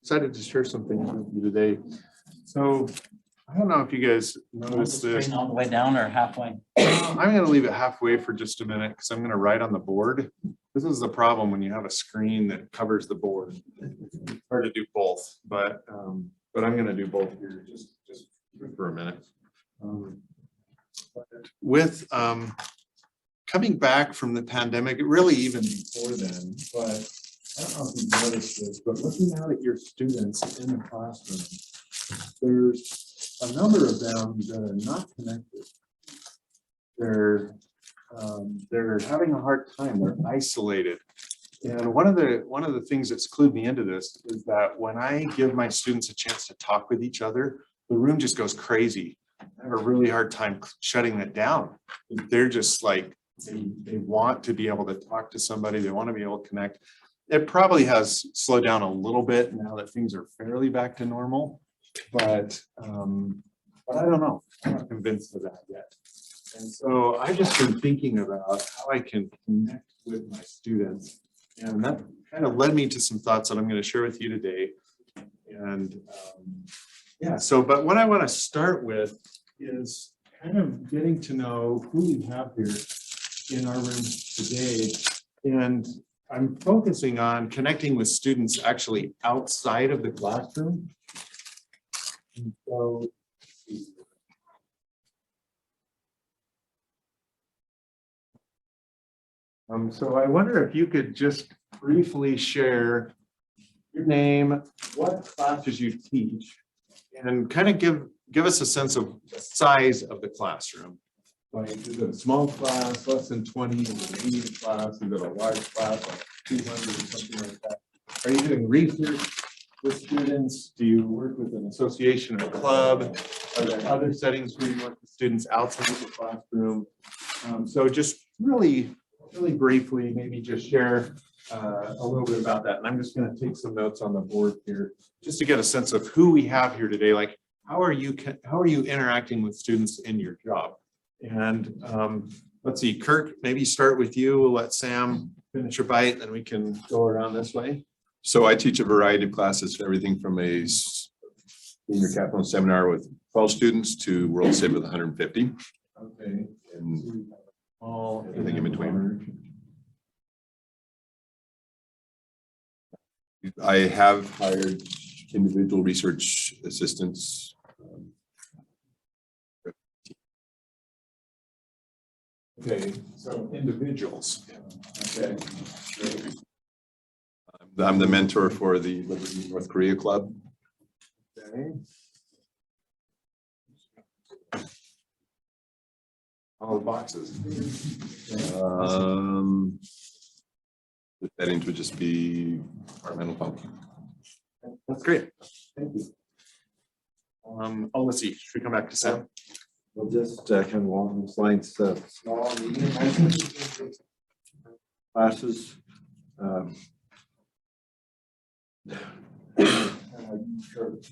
Excited to share some things with you today. So I don't know if you guys noticed this. All the way down or halfway? I'm going to leave it halfway for just a minute because I'm going to write on the board. This is the problem when you have a screen that covers the board. It's hard to do both, but I'm going to do both here just for a minute. With coming back from the pandemic, really even before then, but I don't know if you've noticed this, but looking out at your students in the classroom, there's a number of them that are not connected. They're having a hard time. They're isolated. And one of the things that's clued me into this is that when I give my students a chance to talk with each other, the room just goes crazy. I have a really hard time shutting that down. They're just like, they want to be able to talk to somebody. They want to be able to connect. It probably has slowed down a little bit now that things are fairly back to normal, but I don't know. I'm not convinced of that yet. And so I've just been thinking about how I can connect with my students, and that kind of led me to some thoughts that I'm going to share with you today. And yeah, so but what I want to start with is kind of getting to know who we have here in our room today. And I'm focusing on connecting with students actually outside of the classroom. And so, so I wonder if you could just briefly share your name, what classes you teach, and kind of give us a sense of the size of the classroom. Like, is it a small class, less than 20, is it a medium class, is it a large class, like 200 or something like that? Are you doing research with students? Do you work with an association or club? Are there other settings where you work with students outside of the classroom? So just really briefly, maybe just share a little bit about that. And I'm just going to take some notes on the board here just to get a sense of who we have here today. Like, how are you interacting with students in your job? And let's see, Kirk, maybe start with you. We'll let Sam finish your bite, then we can go around this way. So I teach a variety of classes, everything from a senior capstone seminar with 12 students to World Civ with 150. Okay. And All everything in between. I have hired individual research assistants. Okay, so individuals. Okay. Great. I'm the mentor for the Liberty North Korea Club. Okay. All the boxes. The settings would just be departmental function. That's great. Thank you. Oh, let's see. Should we come back to Sam? We'll just kind of along those lines, small and medium classes.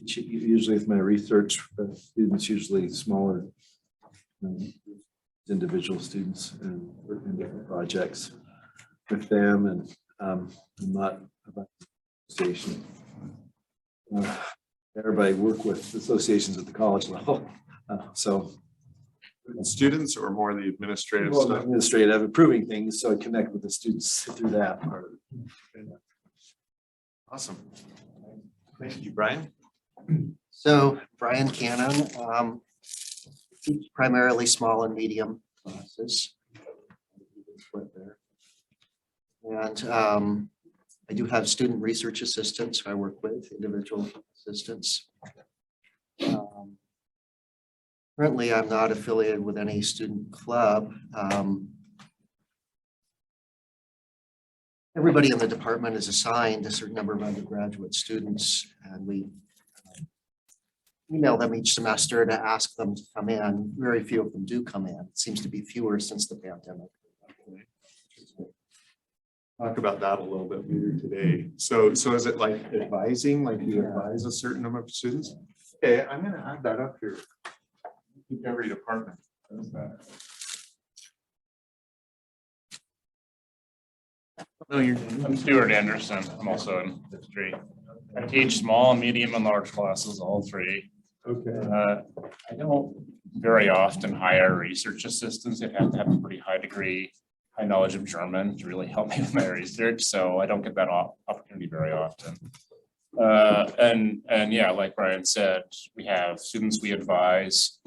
Usually with my research, students usually smaller individual students and work in different projects with them, and I'm not about association. Everybody work with associations at the college level, so. Students or more the administrative Well, stuff? administrative, improving things, so I connect with the students through that part of it. Awesome. Thank you, Brian. So Brian Cannon, teach primarily small and medium classes. And I do have student research assistants who I work with, individual assistants. Currently, I'm not affiliated with any student club. Everybody in the department is assigned a certain number of undergraduate students, and we email them each semester to ask them to come in. Very few of them do come in. It seems to be fewer since the pandemic. Talk about that a little bit later today. So is it like advising, like you advise a certain number of students? Okay, I'm going to add that up here. I think every department does that. No, you're. I'm Stuart Anderson. I'm also in history. I teach small, medium, and large classes, all three. Okay. I don't very often hire research assistants. They'd have to have a pretty high degree, high knowledge of German to really help me with my research. So I don't get that opportunity very often. And yeah, like Brian said, we have students we advise.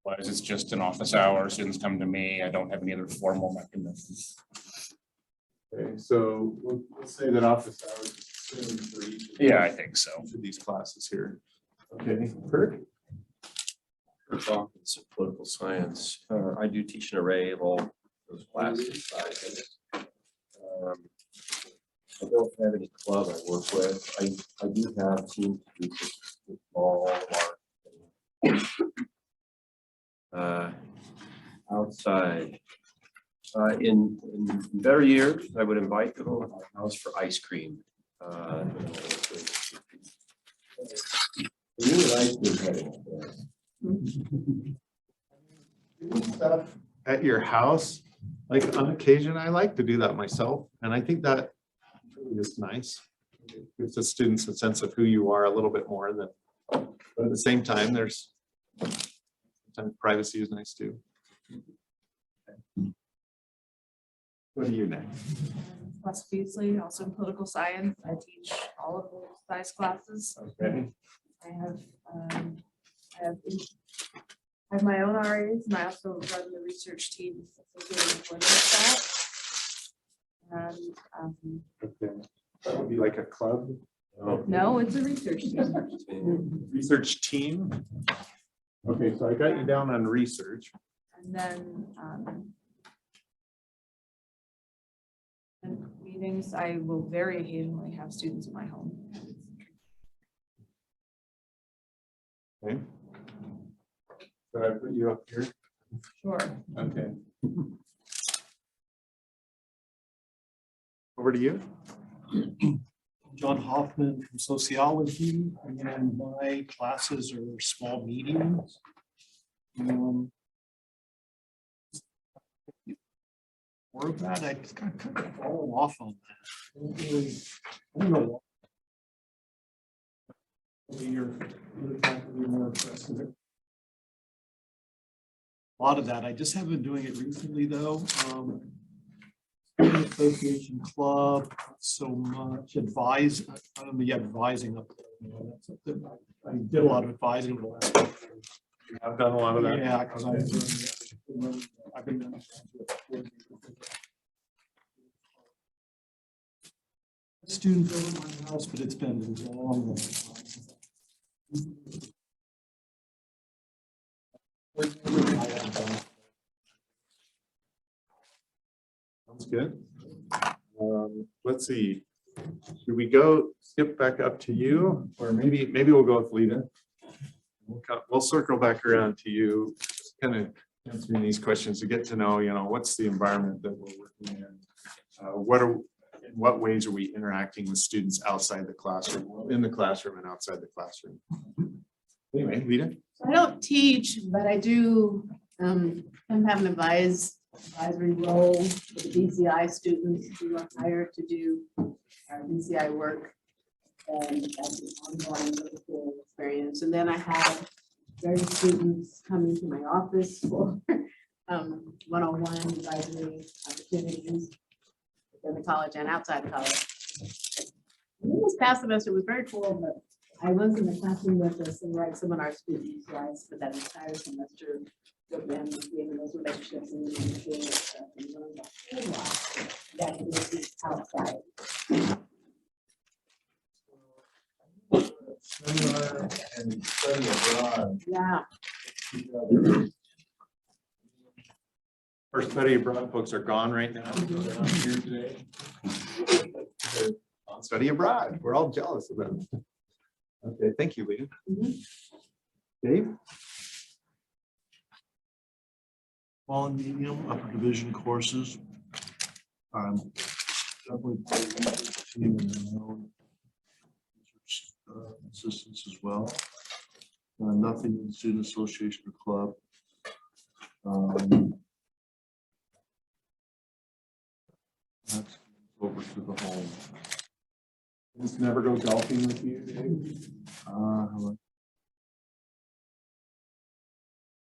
Whereas it's just an office hour, students come to me. I don't have any other formal mechanisms. Okay, so let's say that office hours is assumed for each. Yeah, I think so. Each of these classes here. Okay, Kirk? Office of Political Science. I do teach an array of all those classes. I don't have any club I work with. I do have teams with small, large, outside. In better years, I would invite them over to my house for ice cream. Stuff at your house, like on occasion, I like to do that myself, and I think that really is nice. It gives the students a sense of who you are a little bit more than, but at the same time, there's sometimes privacy is nice too. What do you next? Les Beasley, also in political science. I teach all of those size classes. Okay. I have my own RAs, and I also run the research teams associated with that. And Okay. That would be like a club. no, it's a research team. Research team. Okay, so I got you down on research. And then and meetings, I will very occasionally have students in my home. Okay. So I put you up here. Sure. Okay. Over to you. John Hoffman from sociology, and my classes are small meetings. More of that, I just kind of fall off on that. I don't know. A lot of that, I just haven't been doing it recently though. Student Association Club, not so much advise, I don't know, yeah, advising up there. You know, that's something I did a lot of advising over the last couple of years. I've done a lot of that. Yeah, because I've been. Students over my house, but it's been long. Sounds good. Let's see. Should we skip back up to you, or maybe we'll go with Lita. We'll circle back around to you, just kind of answering these questions to get to know, what's the environment that we're working in? In what ways are we interacting with students outside the classroom, in the classroom and outside the classroom? Anyway, Lita. I don't teach, but I do have an advisory role with the DCI students who are hired to do our DCI work. And that's an ongoing little experience. And then I have various students coming to my office for one-on-one advisory opportunities within the college and outside the college. This past semester was very cool, but I was in the classroom with the civil rights seminar students, so I spent that entire semester with them, creating those relationships and sharing stuff and learning a whole lot that is outside. Seminar and study abroad. Yeah. Our study abroad folks are gone right now. They're not here today. They're on study abroad. We're all jealous of them. Okay, thank you, Lita. Dave? Small and medium upper division courses. Definitely team and my own assistants as well. Nothing in student association or club. That's over to the home. Just never go golfing with you, Dave?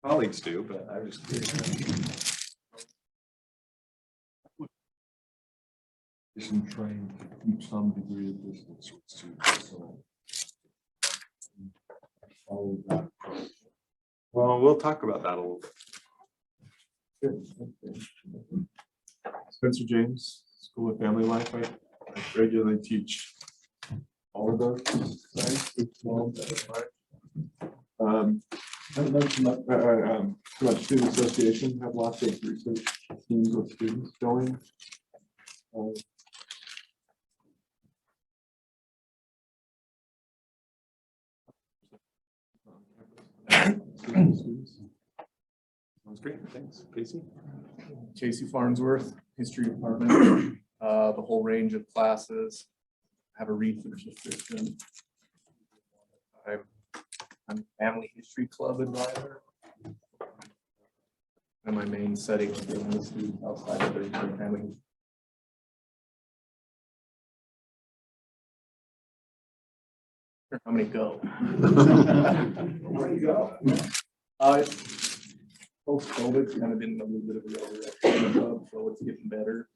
Colleagues do, but I'm just curious. Isn't trying to keep some degree of distance with students, so. Follow that approach. Well, we'll talk about that a little bit. Spencer James, School of Family Life. I regularly teach all of those. I mentioned that Student Association have lots of research teams with students going. Sounds great. Thanks, Casey. Casey Farnsworth, History Department, the whole range of classes. Have a research assistant. I'm Family History Club advisor. And my main setting is dealing with students outside of their family. How many go? Where you go? Post-COVID, it's kind of been a little bit of a resurrection club, so it's getting better.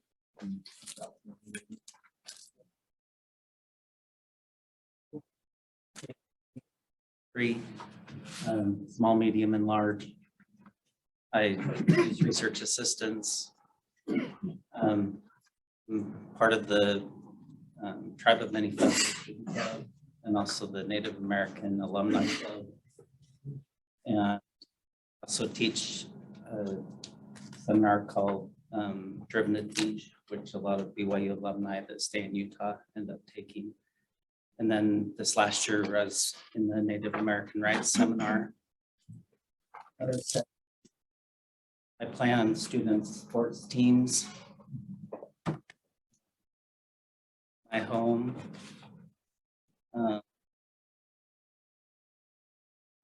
Three, small, medium, and large. I use research assistants. I'm part of the Tribe of Many Feathers Student Club and also the Native American Alumni Club. And also teach a seminar called Driven to Teach, which a lot of BYU alumni that stay in Utah end up taking. And then this last year was in the Native American Rights Seminar. I play on student sports teams. My home.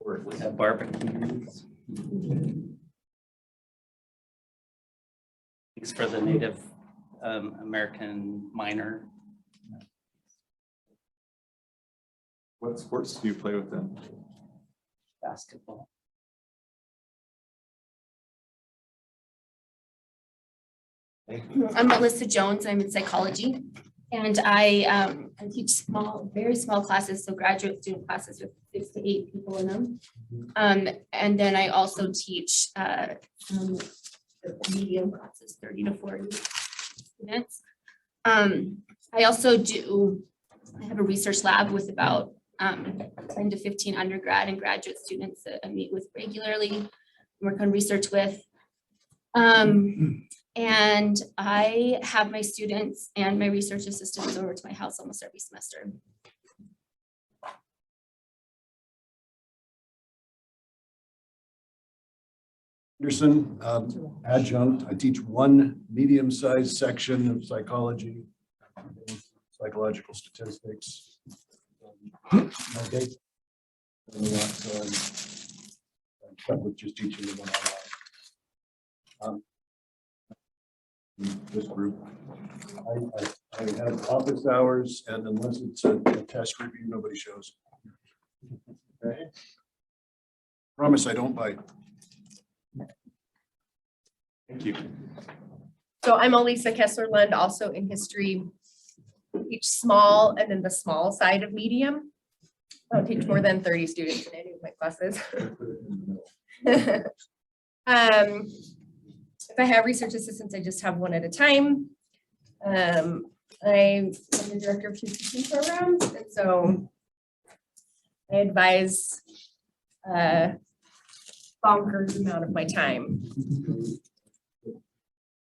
We have barbecues. Thanks for the Native American minor. What sports do you play with them? Basketball. I'm Melissa Jones. I'm in psychology, and I teach small, very small classes, so graduate student classes with 6 to 8 people in them. And then I also teach medium classes, 30 to 40 students. I also I have a research lab with about 10 to 15 undergrad and graduate students that I meet with regularly, work on research with. And I have my students and my research assistants over to my house almost every semester. Anderson, adjunct. I teach one medium-sized section of psychology, psychological statistics. I'm stuck with just teaching them online. This group, I have office hours, and unless it's a test review, nobody shows. Okay. Promise I don't bite. Thank you. So I'm Elisa Kessler-Lund, also in history. Teach small and then the small side of medium. I don't teach more than 30 students in any of my classes. If I have research assistants, I just have one at a time. I'm the director of teaching programs, and so I advise bonkers amount of my time.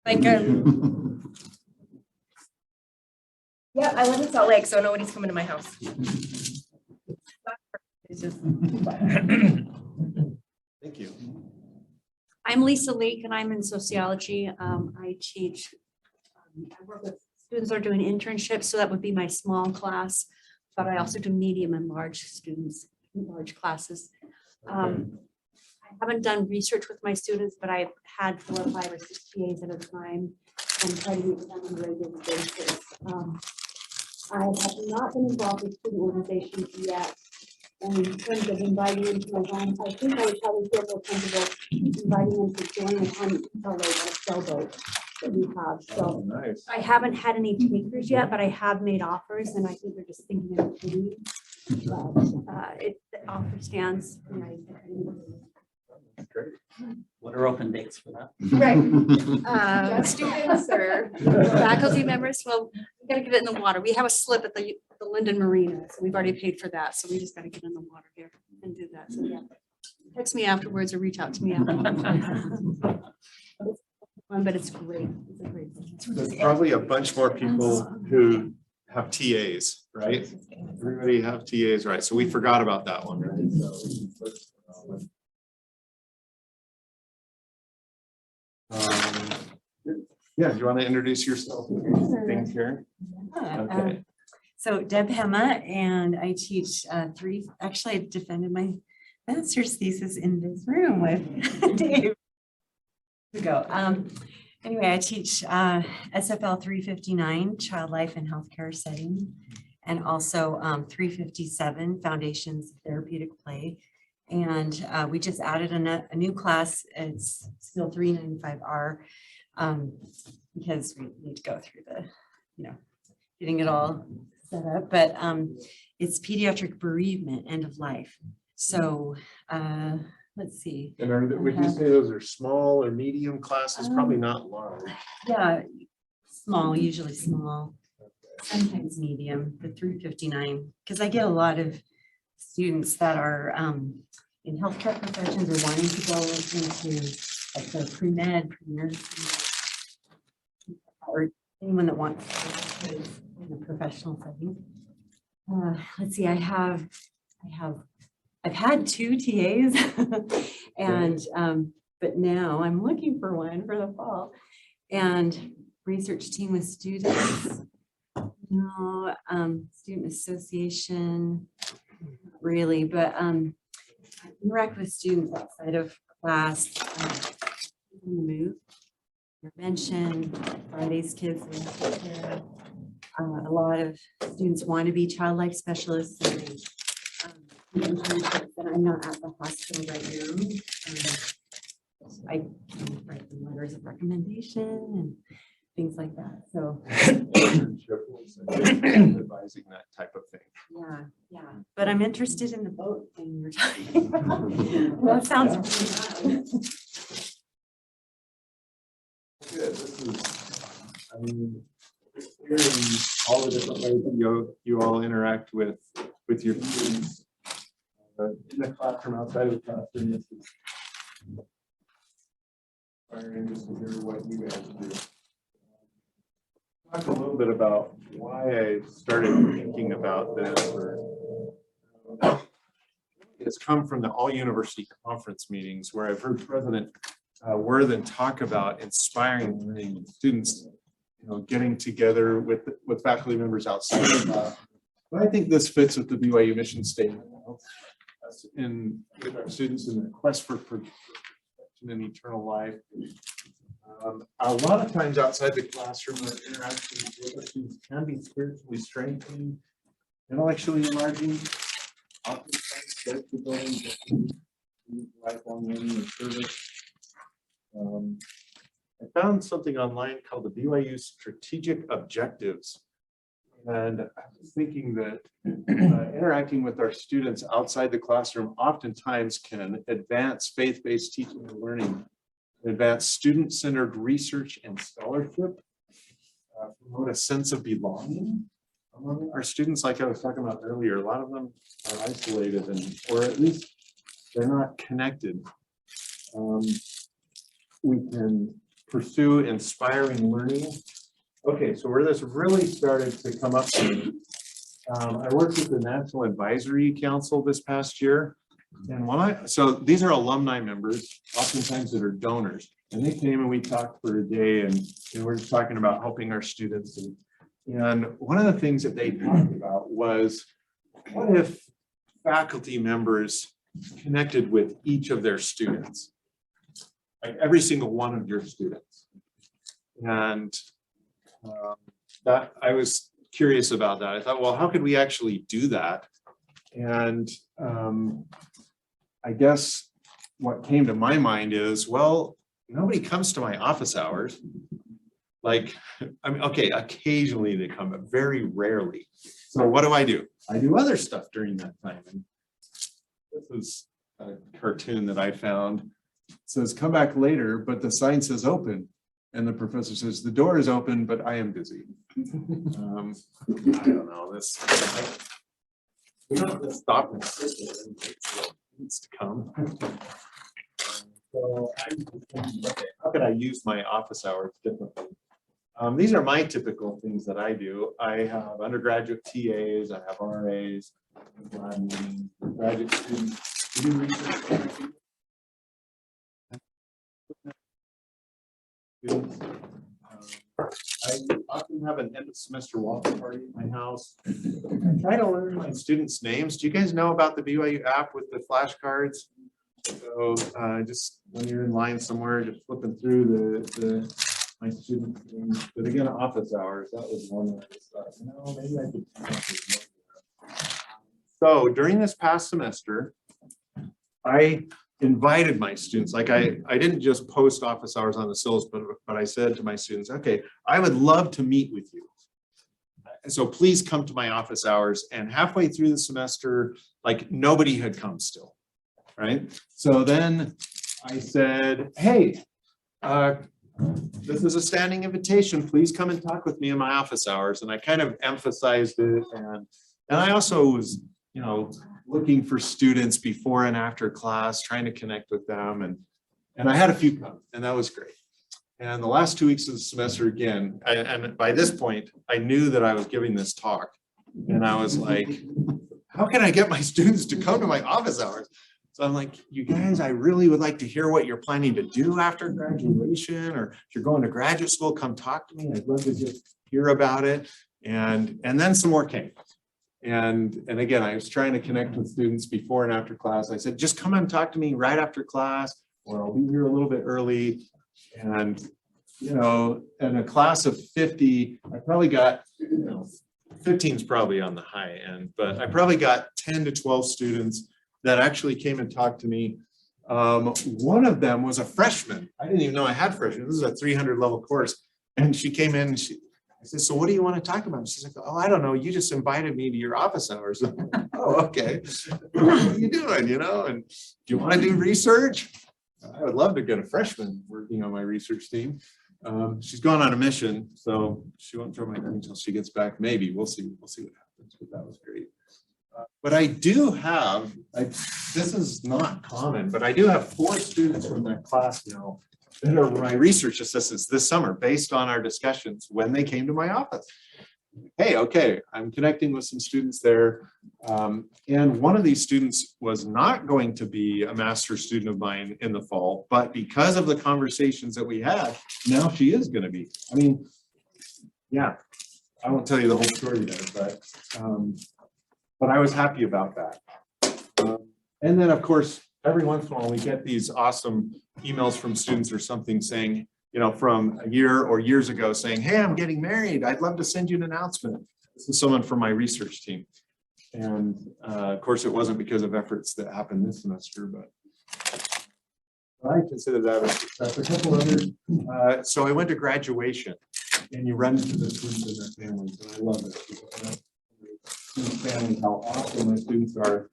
Like, yeah, I live in Salt Lake, so nobody's coming to my house. It's just. Thank you. I'm Lisa Leake and I'm in sociology. I teach, I work with students that are doing internships, so that would be my small class, but I also do medium and large students, large classes. I haven't done research with my students, but I've had 4 or 5 or 6 PAs at a time and try to meet with them on a regular basis. I have not been involved with student organizations yet. And in terms of inviting them to my home, I think I would probably feel more comfortable inviting them to join us on a sailboat that we have. So Nice. I haven't had any takers yet, but I have made offers and I think they're just thinking of it. The offer stands. What are open dates for that? Right. Students or faculty members, well, we gotta get it in the water. We have a slip at the Linden Marina, so we've already paid for that, so we just gotta get in the water here and do that, so yeah. Text me afterwards or reach out to me afterwards. But it's great, it's a great thing. There's probably a bunch more people who have TAs, right? Everybody have TAs, right? So we forgot about that one, right? Yeah, do you want to introduce yourself? Things here. Okay. So Deb Hema, and I teach actually I defended my master's thesis in this room with Dave. Anyway, I teach SFL 359, Child Life and Healthcare Setting, and also 357, Foundations of Therapeutic Play. And we just added a new class. It's still 395R because we need to go through the, getting it all set up. But it's pediatric bereavement, end of life. So let's see. And would you say those are small or medium classes? Probably not large. Yeah, small, usually small, sometimes medium, the 359, because I get a lot of students that are in healthcare professions or wanting to go into like the pre-med, pre-nursing, or anyone that wants to in a professional setting. Let's see, I've had 2 TAs and but now I'm looking for one for the fall. And research team with students, no, student association, not really, but I interact with students outside of class, on the move, intervention, Friday's kids. A lot of students want to be child life specialists. And I'm not at the hospital right now. I can write them letters of recommendation and things like that. So advising that type of thing. Yeah. But I'm interested in the boat thing you're talking about. That sounds really fun. Good. This is, hearing all the different ways that you all interact with your students in the classroom, outside of the classroom. This is very interesting to hear what you guys do. Talk a little bit about why I started thinking about this. It's come from the all university conference meetings where I've heard President Worthen talk about inspiring learning students, getting together with faculty members outside of that. But I think this fits with the BYU mission statement. With our students in the quest for perfection and eternal life. A lot of times outside the classroom, our interactions with our students can be spiritually strengthening, intellectually enlarging, oftentimes character building, lifelong learning and service. I found something online called the BYU Strategic Objectives. And I was thinking that interacting with our students outside the classroom oftentimes can advance faith-based teaching and learning, advance student-centered research and scholarship, promote a sense of belonging among our students. Like I was talking about earlier, a lot of them are isolated or at least they're not connected. We can pursue inspiring learning. Okay, so where this really started to come up to me, I worked with the National Advisory Council this past year. And so these are alumni members, oftentimes that are donors. And they came and we talked for a day and we're just talking about helping our students. And one of the things that they talked about was, what if faculty members connected with each of their students? Like every single one of your students. And that I was curious about that. I thought, well, how could we actually do that? And I guess what came to my mind is, well, nobody comes to my office hours. Like, I mean, okay, occasionally they come, but very rarely. So what do? I do other stuff during that time. And this is a cartoon that I found. It says, come back later, but the sign says open. And the professor says, the door is open, but I am busy. I don't know, this. We don't have to stop and needs to come. So okay, how could I use my office hours differently? These are my typical things that I do. I have undergraduate TAs, I have RAs, graduate students. We do research. I often have an end of semester welcome party at my house. I try to learn my students' names. Do you guys know about the BYU app with the flashcards? So just when you're in line somewhere, just flipping through my students' names. But again, office hours, that was one that I just thought, no, maybe I could. come up with more. So during this past semester, I invited my students, like I didn't just post office hours on the syllabus, but I said to my students, okay, I would love to meet with you. And so please come to my office hours. And halfway through the semester, like nobody had come still, right? So then I said, hey, this is a standing invitation. Please come and talk with me in my office hours. And I kind of emphasized it. And I also was, you know, looking for students before and after class, trying to connect with them. And I had a few come, and that was great. And the last 2 weeks of the semester again, and by this point, I knew that I was giving this talk. And I was like, how can I get my students to come to my office hours? So I'm like, you guys, I really would like to hear what you're planning to do after graduation, or if you're going to graduate school, come talk to me. I'd love to just hear about it. And then some more came. And again, I was trying to connect with students before and after class. I said, just come and talk to me right after class, or I'll be here a little bit early. And, you know, in a class of 50, I probably got, you know, 15 is probably on the high end, but I probably got 10 to 12 students that actually came and talked to me. One of them was a freshman. I didn't even know I had freshmen. This is a 300 level course. And she came in and I said, so what do you want to talk about? She's like, oh, I don't know. You just invited me to your office hours. Oh, okay. What are you doing? You know, and do you want to do research? I would love to get a freshman working on my research team. She's gone on a mission, so she won't throw my name until she gets back. Maybe we'll see. We'll see what happens. But that was great. But I do have, this is not common, but I do have 4 students from that class now that are my research assistants this summer based on our discussions when they came to my office. Hey, okay, I'm connecting with some students there. And one of these students was not going to be a master's student of mine in the fall, but because of the conversations that we had, now she is going to be. I mean, yeah, I won't tell you the whole story there, but I was happy about that. And then, of course, every once in a while we get these awesome emails from students or something saying, you know, from a year or years ago saying, hey, I'm getting married. I'd love to send you an announcement. This is someone from my research team. And of course, it wasn't because of efforts that happened this semester, but I consider that a success. A couple others. So I went to graduation and you run into the students and their families, and I love it. Family, how awesome my students are.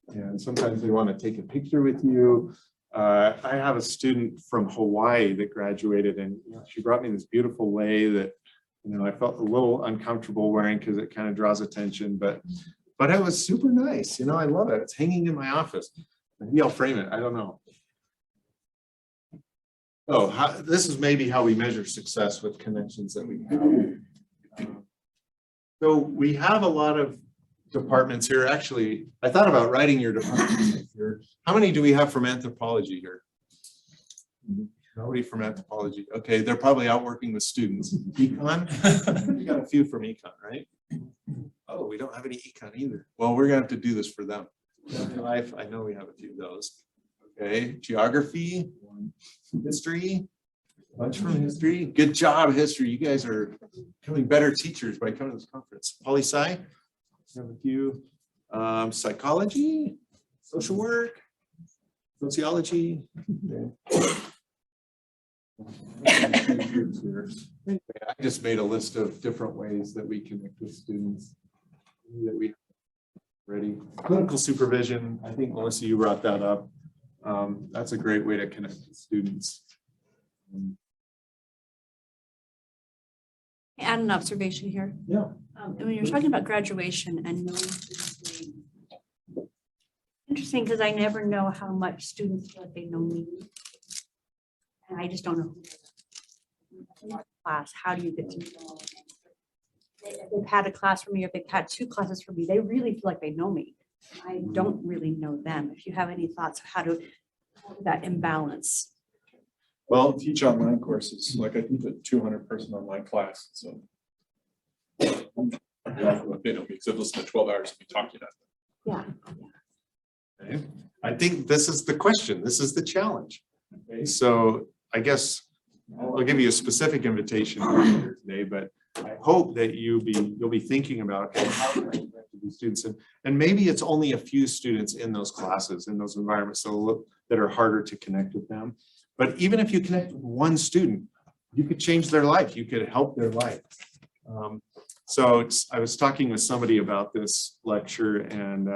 And sometimes they want to take a picture with you. I have a student from Hawaii that graduated, and you know, she brought me this beautiful lei that, you know, I felt a little uncomfortable wearing because it kind of draws attention, but it was super nice. You know, I love it. It's hanging in my office. Maybe I'll frame it. I don't know. Oh, this is maybe how we measure success with connections that we have. So we have a lot of departments here. Actually, I thought about writing your department here. How many do we have from anthropology here? Nobody from anthropology. Okay, they're probably out working with students. Econ? We got a few from econ, right? Oh, we don't have any econ either. Well, we're gonna have to do this for them. Life, I know we have a few of those. Okay, geography, history, Bunch from history. Good job, history. You guys are becoming better teachers by coming to this conference. Poli sci, have a few. Psychology, social work, sociology. Anyway, I just made a list of different ways that we connect with students that we ready. Clinical supervision, I think Melissa, you brought that up. That's a great way to connect with students. Add an observation here. Yeah. When you're talking about graduation and knowing students' names, interesting, because I never know how much students feel like they know me. And I just don't know. Class, how do you get to know? If they've had a class for me, if they've had 2 classes for me, they really feel like they know me. I don't really know them. If you have any thoughts of how to that imbalance. Well, I teach online courses, like I teach a 200-person online class, so. They know me because I've listened to 12 hours of me talking about them. Yeah. Okay. I think this is the question. This is the challenge. Okay, so I guess I'll give you a specific invitation here today, but I hope that you'll be thinking about, okay, how can I connect with these students, and maybe it's only a few students in those classes, in those environments, so that are harder to connect with them. But even if you connect with one student, you could change their life. You could help their life. I was talking with somebody about this lecture, and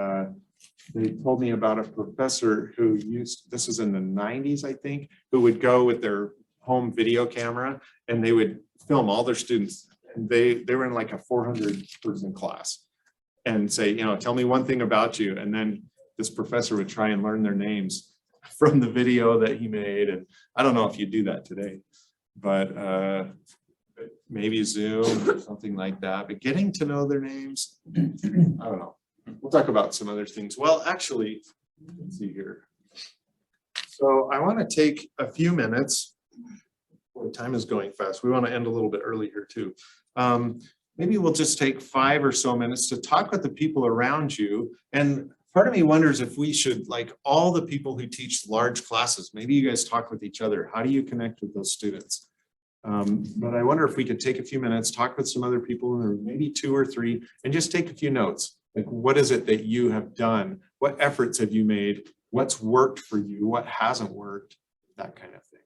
they told me about a professor who this was in the 90s, I think, who would go with their home video camera and they would film all their students. And they were in like a 400-person class and say, tell me one thing about you. And then this professor would try and learn their names from the video that he made. And I don't know if you do that today, but maybe Zoom or something like that. But getting to know their names, I don't know. We'll talk about some other things. Well, actually, let's see here. So I want to take a few minutes. Well, time is going fast. We want to end a little bit early here too. Maybe we'll just take 5 or so minutes to talk with the people around you. And part of me wonders if we should, like all the people who teach large classes, maybe you guys talk with each other. How do you connect with those students? But I wonder if we could take a few minutes, talk with some other people in the room, maybe 2 or 3, and just take a few notes. Like, what is it that you have done? What efforts have you made? What's worked for you? What hasn't worked? That kind of thing.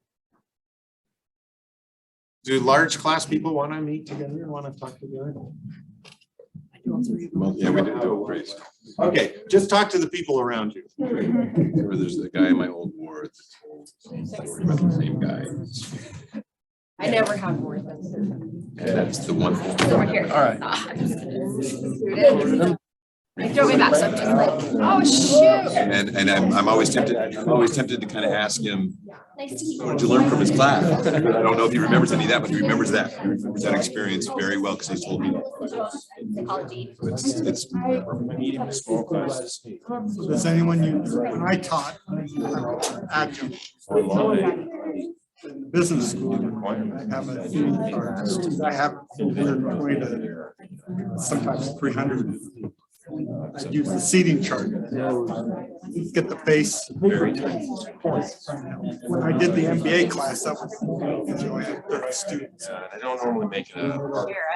Do large class people want to meet together and want to talk together? Yeah, we did do it. Okay, just talk to the people around you. There's the guy in my old ward that told some story about the same guy. I never have more than. And that's the one. So we're here. All right. You throw me back, so I'm just like, oh, shoot. And I'm always tempted to kind of ask him, Nice to meet you. what did you learn from his class? I don't know if he remembers any of that, but he remembers that. He remembers that experience very well because he told me. Psychology. It's Medium to small classes. Does anyone use, when I taught adjunct in the business school, I have a feeding chart. I have 420 to sometimes 300. I use the seating chart. Get the base. When I did the MBA class, that was only 30 students. I don't normally make it up.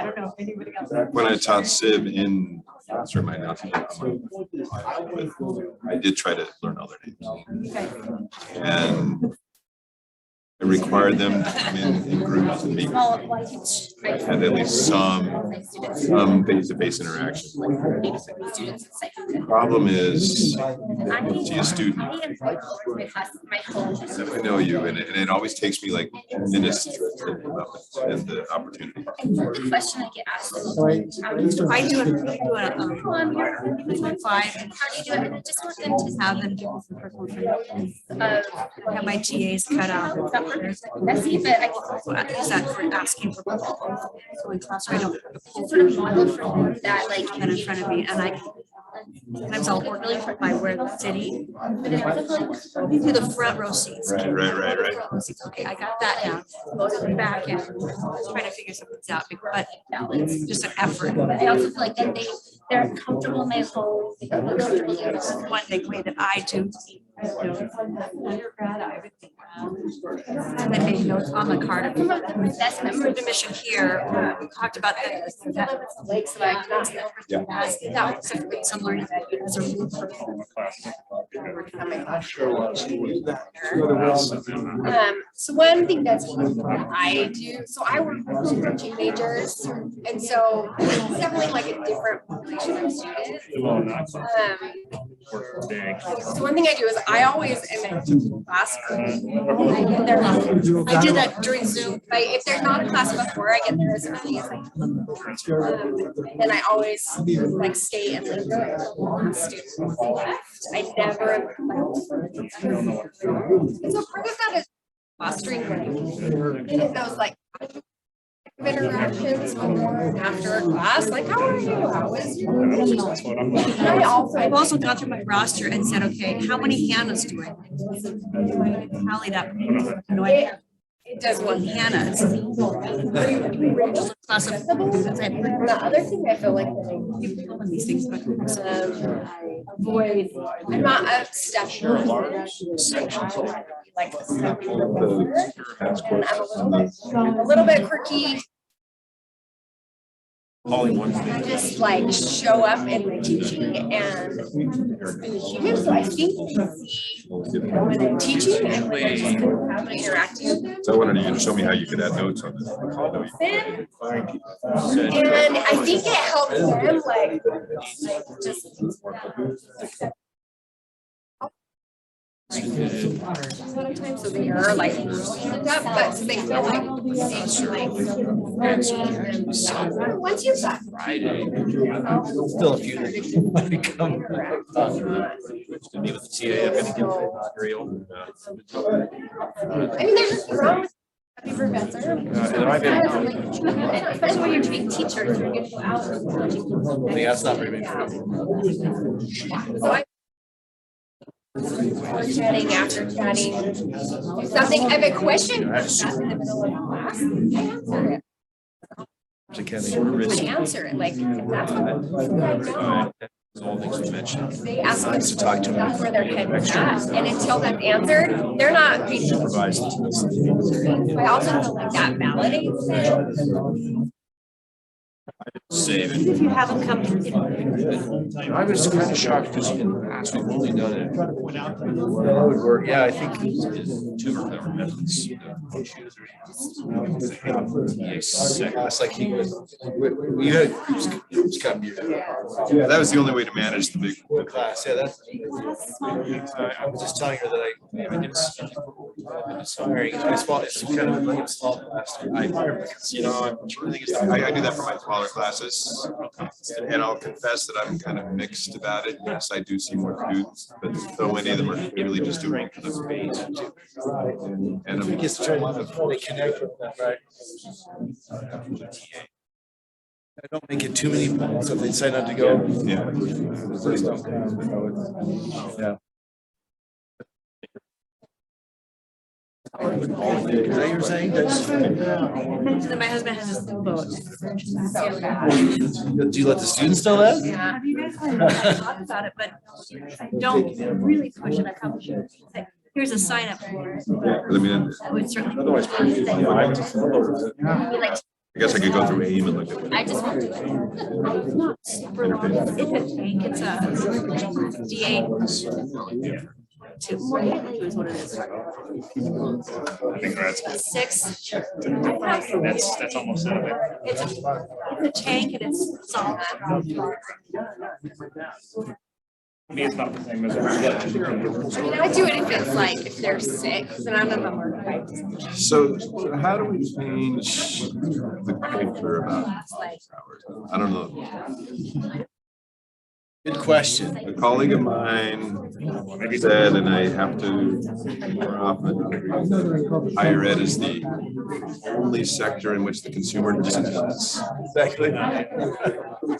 I don't know if anybody else. When I taught Civ in, my announcement, I did try to learn other names. And I required them to come in groups and meet, had at least some face-to-face interaction. The problem is, see a student, I know you, and it always takes me like minutes to and the opportunity. The question I get asked is, how do you do I it? do it 5 and How do you do it? I just want them to have them give me some personal information. I have my TAs cut out. Messy, but I can So is that for asking for so in class, I don't sort of model for them that like. have it in front of me, and I sometimes I'll order by where the city. To the front row seats. Right. Okay, I got that down. Go to the back end. Trying to figure something out, but it's just an effort. I also feel like then they're comfortable in my home. They feel comfortable in their home. One big way that I do Undergrad, I would think. And then maybe notes on the card. That's member admission here, we talked about that. Lakes that I cannot. Yeah. That was some learning that as a root for So one thing that's I do, so I work with teenagers, and so it's definitely like a different population of students. So one thing I do is I always am in class early. I get there. I did that during Zoom. Like if there's not a class before, I get there as early as I can. And then I always like stay and linger until the last student left. I never. And so part of that is fostering like those like interactions before and after a class, like how are you? How is your week? I've also gone through my roster and said, okay, how many Hannahs do I like? Tallied up. It does one Hannah. Class of the other thing I feel like that I these things, but I avoid. I'm not a step like I'm a little bit quirky. I just like show up in my teaching and be human. So I think when I'm teaching, I'm like just kind of interacting with them. So I wanted you to show me how you could add notes on this. And I think it helps them like just a lot of times, so they are like up, but they feel like once you've got Still a few that might come. To meet with the TA, I'm gonna give the inaugural. I mean, there's just wrong with happy professor. Especially when you're treating teachers, you're going to go out. I think that's not very big. So I we're chatting after chatting. Something, I have a question. That's in the middle of class. I answer it. Like, that's what they ask them to talk to them where their head is at. And until that's answered, they're not being supervised. I also feel like that validates it. Save it. if you have them come through. I was kind of shocked because in the past, we've only done it. That would work. Yeah, I think Two of our methods. it's like he was, we had groups come here. Yeah, that was the only way to manage the big Class, yeah, that's. I was just telling her that it's small, it's kind of like a small class. I do that for my smaller classes. And I'll confess that I'm kind of mixed about it. Yes, I do see more students, but so many of them are really just doing it for the grades. And I guess trying to connect with them, right? I don't make it too many points, so if they decide not to go. Yeah. Yeah. Is that what you're saying? My husband has a boat. Do you let the students know that? Yeah. Have you guys talked about it, but I don't really push it. I probably should say, here's a sign up for it. I mean, I would certainly. otherwise, I guess I could go through AIM and look at it. I just won't do it. It's a tank, it's a D8. Is what it is. I think that's, 6. that's almost it of it. It's a tank and it's solid. I mean, it's not the same as. I mean, I do it if it's like, if they're 6 and I'm in the morning. So how do we change the culture about hours? I don't know. Good question. A colleague of mine said, and I have to more often, higher ed is the only sector in which the consumer decides. Exactly. I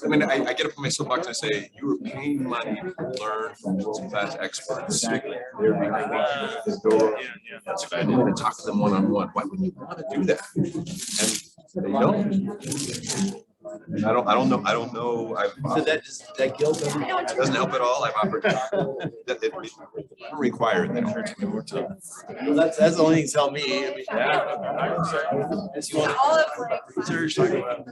mean, I get up on my soapbox and I say, you are paying money to learn from world-class experts. They're behind the door. I want to talk to them one-on-one. Why wouldn't you want to do that? And they don't. And I don't know. So that guilt doesn't. It doesn't help at all. I've offered. It required that. Well, that's the only thing to tell me. I mean, as you want to research, talk about.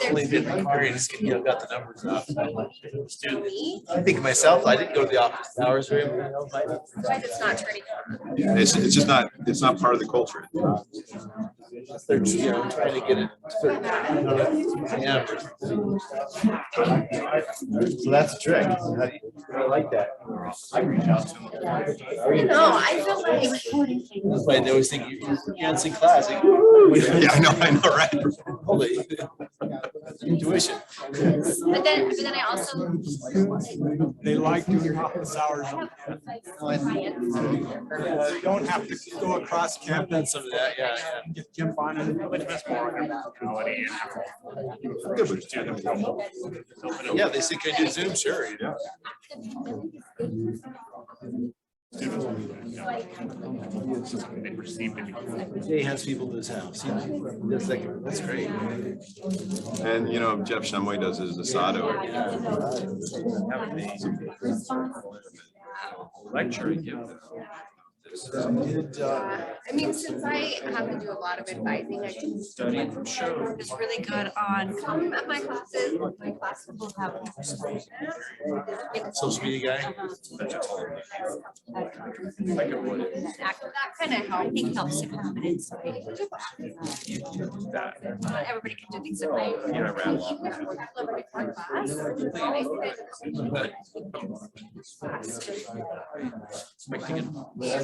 Only been experience, got the numbers up. Student. I think myself, I didn't go to the office hours very well. It's not turning. It's just not, it's not part of the culture. They're, trying to get it. Yeah. So that's the trick. I like that. I reach out to them. No, I feel like. That's why they always think you can't in class. Yeah, I know, right? Holy. Intuition. But then I also. They like doing office hours. You don't have to go across campus. Some of that, yeah. Jump on it. Yeah, they say, can you do Zoom? Sure. Yeah. Jay has people to his house. That's great. And Jeff Shumway does his Asado. Lecture you give them. I mean, since I have to do a lot of advising, I can Study from show. It's really good on. come at my classes. My classes will have. Social media guy. Like it would. That kind of I helps. think helps to have an insight. Not everybody can do things at night. Yeah, right.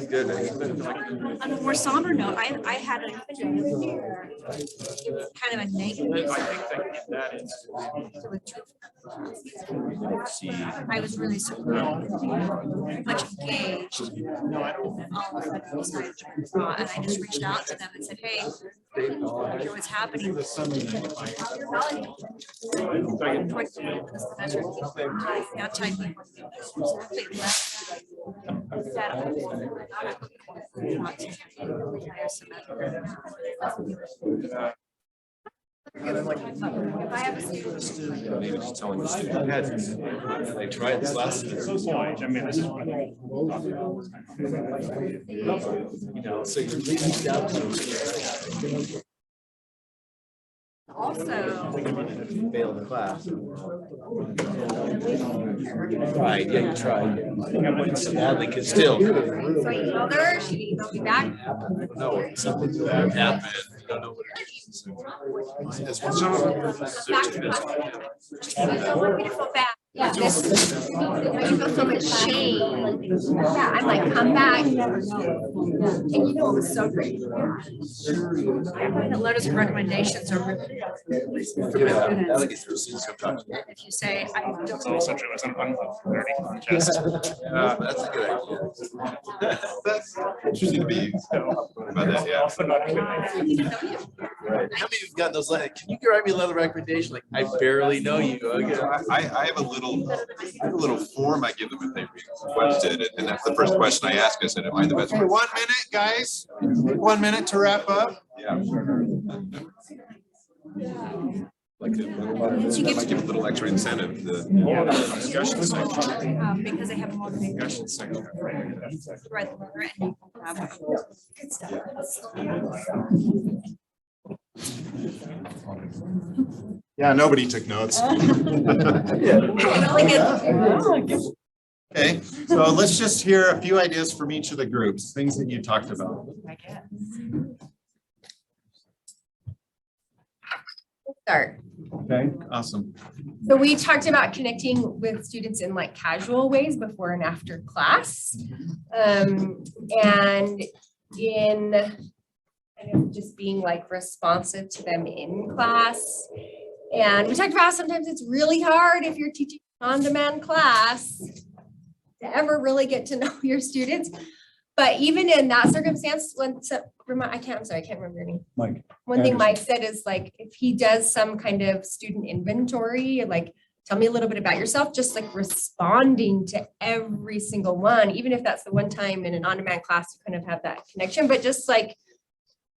Good. On a more somber note, I had a kind of a negative. I think that is. I was really surprised, much engaged. All of a sudden, we started to draw, and I just reached out to them and said, hey, here's what's happening. Towards the end of the semester, anti-people exactly left. Instead of want to the entire semester. If I have a student. Maybe just telling the student. They tried this last year. I mean, this is what So you reached out to them. Also. Failed the class. Right, yeah, you tried. Sadly, could still. So I emailed her, she emailed me back. No, something's happened. You don't know what it is. Back to class. I don't want me to feel bad. Yeah, this makes me feel so much shame. Yeah, I'm like, come back. And it was so great. I find that letters of recommendations are really good for students. If you say, I don't. It's also true. It's an unpopularity contest. That's a good idea. That's interesting to be about that, yeah. How many of you've gotten those letters? Can you write me a letter of recommendation? Like, I barely know you. Okay. I have a little form I give them if they requested it, and that's the first question I ask. I said, "Am I the best?" Okay, 1 minute, guys. 1 minute to wrap up. Yeah. Like I might give a little extra incentive. Discussion section. Because they have more discussion section. Right, right. Good stuff. Yeah, nobody took notes. Okay, so let's just hear a few ideas from each of the groups, things that you talked about. Start. Okay, awesome. So we talked about connecting with students in like casual ways before and after class. And in kind of just being like responsive to them in class. And we talked about sometimes it's really hard if you're teaching on-demand class to ever really get to know your students. But even in that circumstance, I'm sorry, I can't remember your name. Mike. One thing Mike said is like, if he does some kind of student inventory, like, tell me a little bit about yourself, just like responding to every single one, even if that's the one time in an on-demand class, you kind of have that connection, but just like,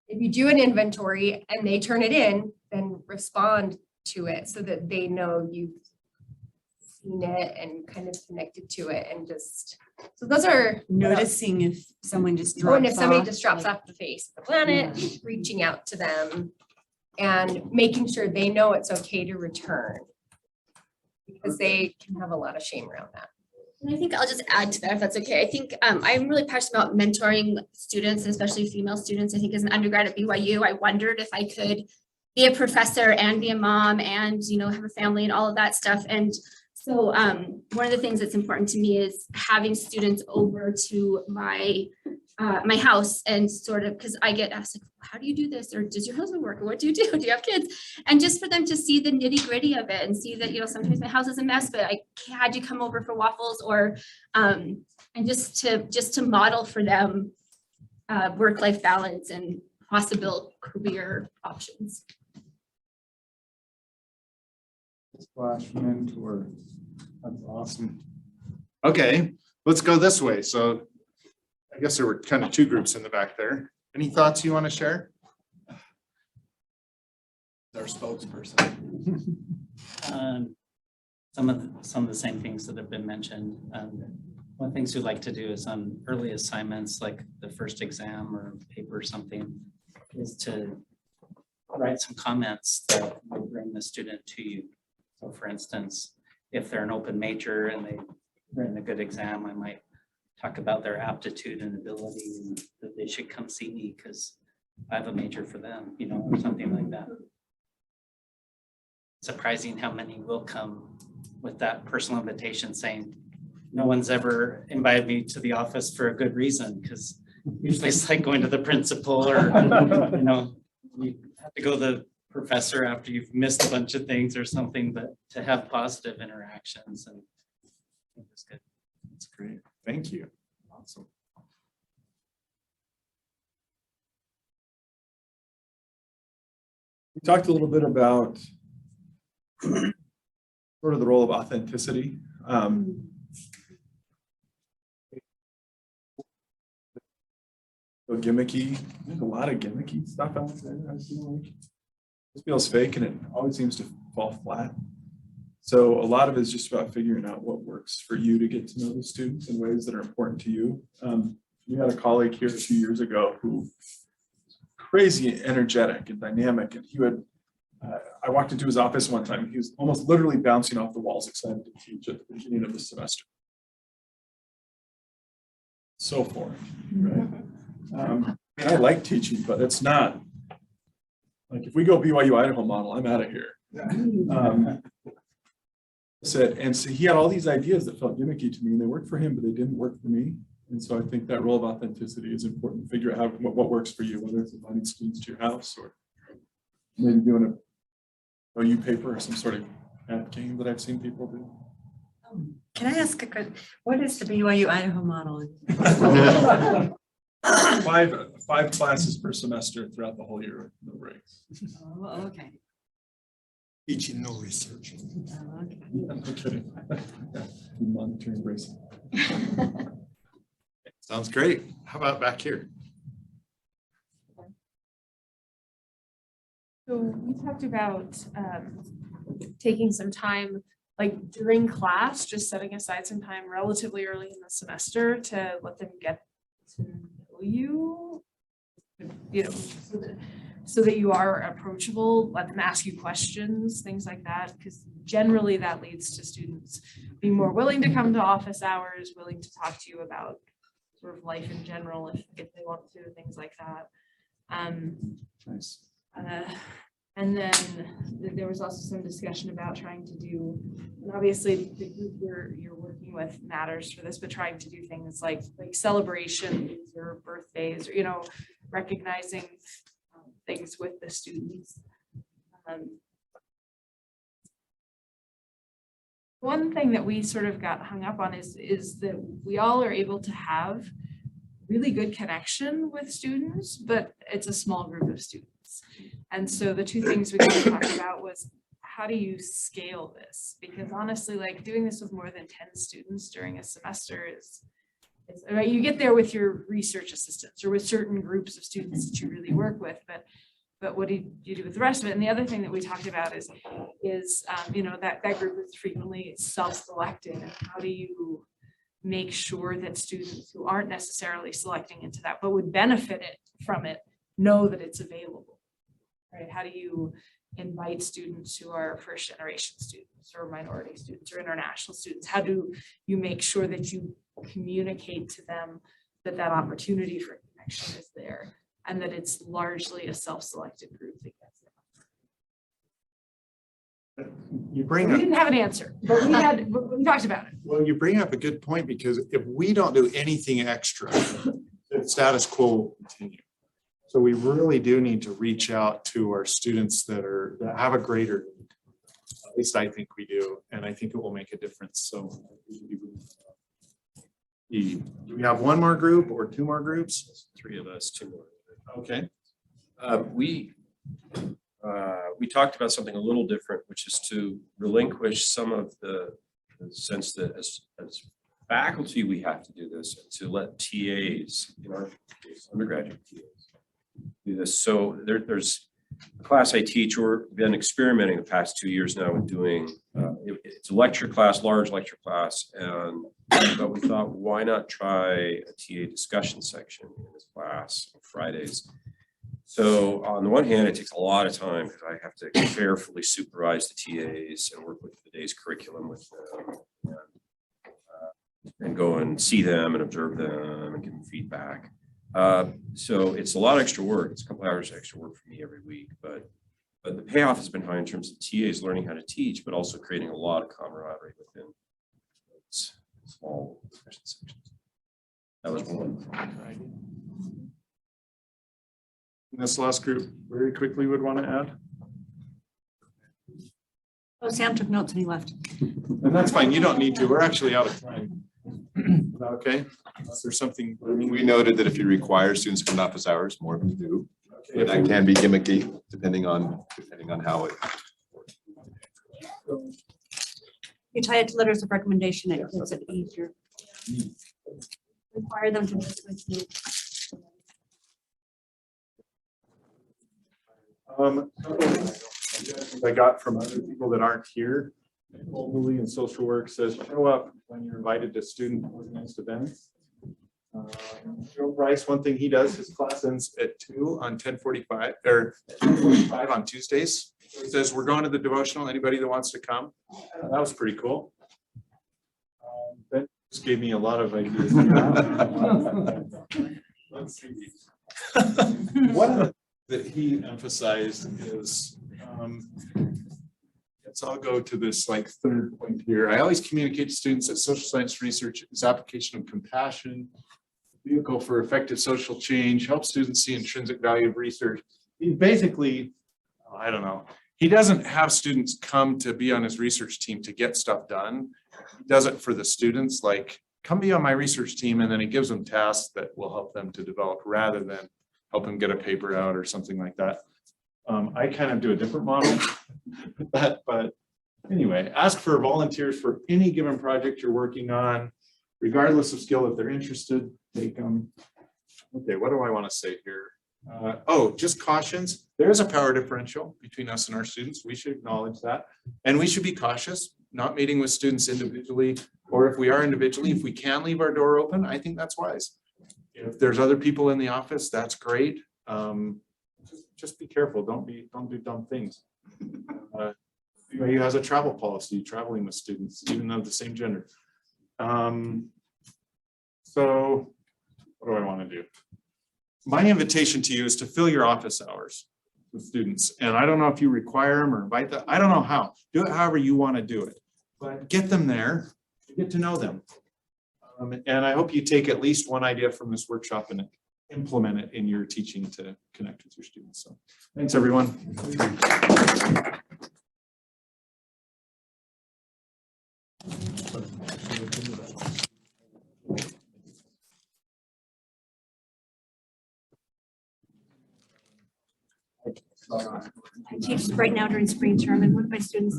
if you do an inventory and they turn it in, then respond to it so that they know you've seen it and kind of connected to it and just, so those are. Noticing if someone just Oh, drops and if somebody off, just drops like- off the face of the planet, reaching out to them and making sure they know it's okay to return. Because they can have a lot of shame around that. And I think I'll just add to that, if that's okay. I think I'm really passionate about mentoring students, especially female students. I think as an undergrad at BYU, I wondered if I could be a professor and be a mom and, you know, have a family and all of that stuff. And so one of the things that's important to me is having students over to my my house and sort of, because I get asked, like, how do you do this? Or does your husband work? Or what do you do? Do you have kids? And just for them to see the nitty gritty of it and see that, you know, sometimes my house is a mess, but I had you come over for waffles, or and just to model for them work-life balance and possible career options. Splash mentor. That's awesome. Okay, let's go this way. So I guess there were kind of two groups in the back there. Any thoughts you want to share? Our spokesperson. Some of the same things that have been mentioned. One of the things we like to do is on early assignments, like the first exam or paper or something, is to write some comments that will bring the student to you. So for instance, if they're an open major and they've written a good exam, I might talk about their aptitude and ability and that they should come see me because I have a major for them, you know, or something like that. Surprising how many will come with that personal invitation saying, no one's ever invited me to the office for a good reason, because usually it's like going to the principal or, you know, you have to go to the professor after you've missed a bunch of things or something, but to have positive interactions and it's good. That's great. Thank you. Awesome. We talked a little bit about sort of the role of authenticity. So gimmicky, there's a lot of gimmicky stuff out there. I feel like it feels fake and it always seems to fall flat. So a lot of it is just about figuring out what works for you to get to know the students in ways that are important to you. We had a colleague here a few years ago who was crazy energetic and dynamic, and he would, I walked into his office one time, he was almost literally bouncing off the walls, excited to teach at the beginning of the semester. So foreign, right? I like teaching, but it's not, like if we go BYU Idaho model, I'm out of here. And so he had all these ideas that felt gimmicky to me and they worked for him, but they didn't work for me. And so I think that role of authenticity is important. Figure out how, what works for you, whether it's inviting students to your house or maybe doing a OU paper or some sort of ad game that I've seen people do. Can I ask a question? What is the BYU Idaho model? Five classes per semester throughout the whole year, no breaks. Oh, okay. Teaching, no research. Oh, okay. I'm kidding. Monitoring race. Sounds great. How about back here? So we talked about taking some time, like during class, just setting aside some time relatively early in the semester to let them get to know you, you know, so that you are approachable, let them ask you questions, things like that, because generally that leads to students being more willing to come to office hours, willing to talk to you about sort of life in general if they want to, things like that. Nice. And then there was also some discussion about trying to do, and obviously the group you're working with matters for this, but trying to do things like celebrations or birthdays, or, you know, recognizing things with the students. One thing that we sort of got hung up on is that we all are able to have really good connection with students, but it's a small group of students. And so the two things we kind of talked about was, how do you scale this? Because honestly, like doing this with more than 10 students during a semester is right, you get there with your research assistants or with certain groups of students that you really work with, but but what do you do with the rest of it? And the other thing that we talked about is that group is frequently self-selected. And how do you make sure that students who aren't necessarily selecting into that, but would benefit from it, know that it's available, right? How do you invite students who are first generation students or minority students or international students? How do you make sure that you communicate to them that that opportunity for connection is there and that it's largely a self-selected group that gets it? You bring We up, didn't have an answer, but we talked about it. well, you bring up a good point, because if we don't do anything extra, the status quo will continue. So we really do need to reach out to our students that have a greater need. At least I think we do, and I think it will make a difference. So do we have one more group or two more groups? 3 of us, 2 more. Okay. We talked about something a little different, which is to relinquish some of the sense that as faculty, we have to do this, and to let TAs, in our case, undergraduate TAs, do this. So there's a class I teach, or been experimenting the past 2 years now with doing, it's a lecture class, large lecture class, but we thought, why not try a TA discussion section in this class on Fridays? So on the one hand, it takes a lot of time because I have to carefully supervise the TAs and work with the day's curriculum with them, and go and see them and observe them and give them feedback. So it's a lot of extra work. It's a couple hours extra work for me every week, but the payoff has been high in terms of TAs learning how to teach, but also creating a lot of camaraderie within small discussion sections. That was one. This last group, very quickly would want to add? Oh, Sam took notes and he left. And that's fine. You don't need to. We're actually out of time. Is that okay? Unless there's something. We noted that if you require students to come to office hours, more of them do. Okay. That can be gimmicky depending on how it. You tie it to letters of recommendation, it makes it easier. Require them to meet with you. I got from other people that aren't here. Lee in social work says, show up when you're invited to student organized events. Joe Bryce, one thing he does, his class ends at 2 on 10:45 or 10:45 on Tuesdays. He says, we're going to the devotional. Anybody that wants to come? That was pretty cool. That just gave me a lot of ideas. Let's see. One of the that he emphasized is, I'll go to this like third point here. I always communicate to students that social science research is application of compassion, vehicle for effective social change, help students see intrinsic value of research. He basically, I don't know, he doesn't have students come to be on his research team to get stuff done. He does it for the students, like, come be on my research team, and then he gives them tasks that will help them to develop rather than help him get a paper out or something like that. I kind of do a different model, but anyway, ask for volunteers for any given project you're working on, regardless of skill. If they're interested, take them. Okay, what do I want to say here? Just cautions. There is a power differential between us and our students. We should acknowledge that. And we should be cautious, not meeting with students individually, or if we are individually, if we can leave our door open, I think that's wise. If there's other people in the office, that's great. Just be careful. Don't do dumb things. Anybody who has a travel policy, traveling with students, even of the same gender. So what do I want to do? My invitation to you is to fill your office hours with students. And I don't know if you require them or invite them. I don't know how. Do it however you want to do it. But get them there, get to know them. And I hope you take at least one idea from this workshop and implement it in your teaching to connect with your students. So thanks, everyone. I teach right now during spring term, and one of my students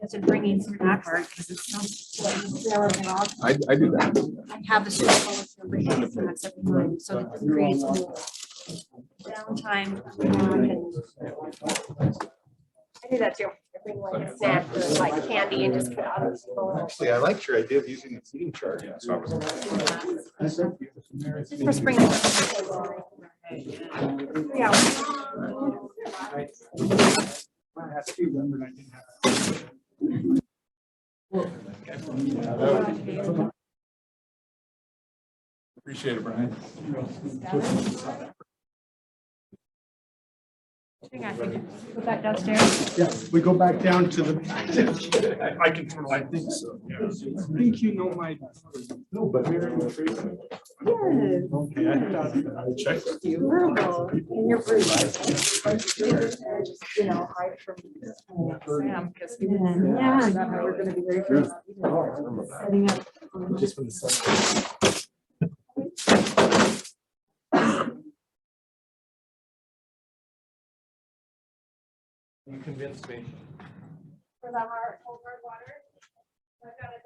is bringing some back art because it's so available. I do that. I have the students bring some every month, so it creates more. downtime. I do that too. I bring like a snack or like candy and just cut out of people. Actually, I liked your idea of using the seating chart. Just for spring. Yeah. Appreciate it, Brian. Go back downstairs. Yeah, we go back down to the. I can, I think so. I think you know my. No, but. Okay, I checked. Horrible. And you're bruised. You know, hide from Sam because he was. Yeah. We're gonna be very first. Setting up. Just for the sun. You convinced me. For the hard, water. I got it.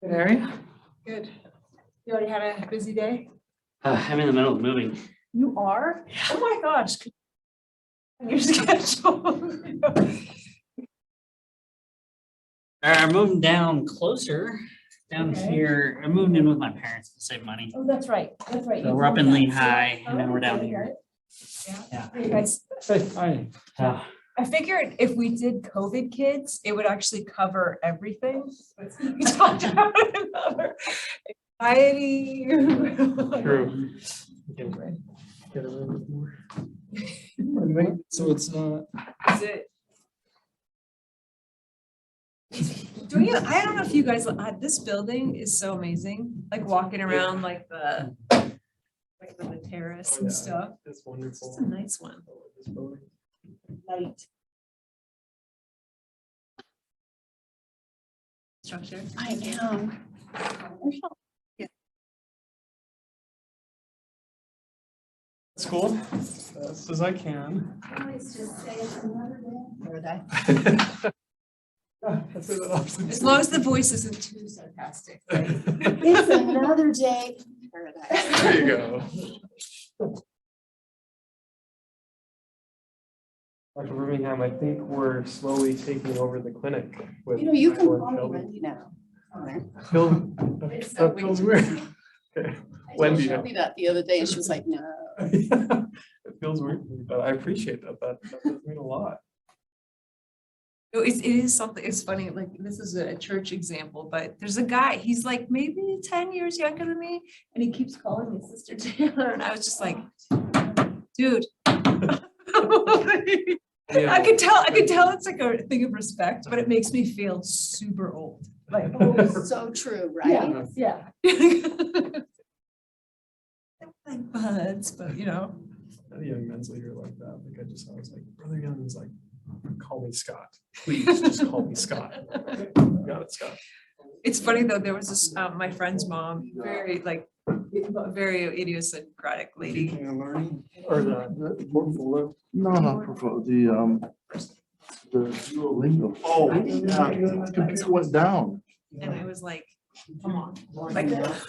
Good area. Good. You already had a busy day? I'm in the middle of moving. You are? Oh my gosh. Your schedule. I'm moving down closer, down Okay. here. I'm moving in with my parents to save money. Oh, that's right. That's right. So You we're up told in me Lehigh that. and then we're down Okay, here. got it. Yeah. Hey, guys. Hi. I figured if we did COVID kids, it would actually cover everything. We talked about another anxiety. True. Get a little bit more. So it's not. Is it? Do you, I don't know if you guys, this building is so amazing, like walking around like the terrace and stuff. It's It's wonderful. just a nice one. This building. Light. Structure. I am. It's cool. Best as I can. Always just say it's another day. Or that. As long as the voice isn't too sarcastic, right? It's another day. in paradise. There you go. Dr. Birmingham, I think we're slowly taking over the clinic with. You know, you can Michael and call me Shelby. Wendy now. Okay. That feels weird. Okay. I told Wendy. Shelby that the other day and she was like, no. It feels weird, to me, but I appreciate that. That does mean a lot. No, it is something, it's funny, like, this is a church example, but there's a guy, he's like maybe 10 years younger than me, and he keeps calling me Sister Taylor, and I was just like, dude. I could tell it's like a thing of respect, but it makes me feel super old. Like, So true, right? yeah. Like buds, but you know. A young men's leader like that, like I was like, Brother Young is like, call me Scott, please just call me Scott. Got it, Scott. It's funny though, there was this, my friend's mom, very idiosyncratic lady. Teaching and learning, or the portfolio? No, not portfolio, the Duolingo. Oh, yeah, the computer went down. And I was like, come on, like, that's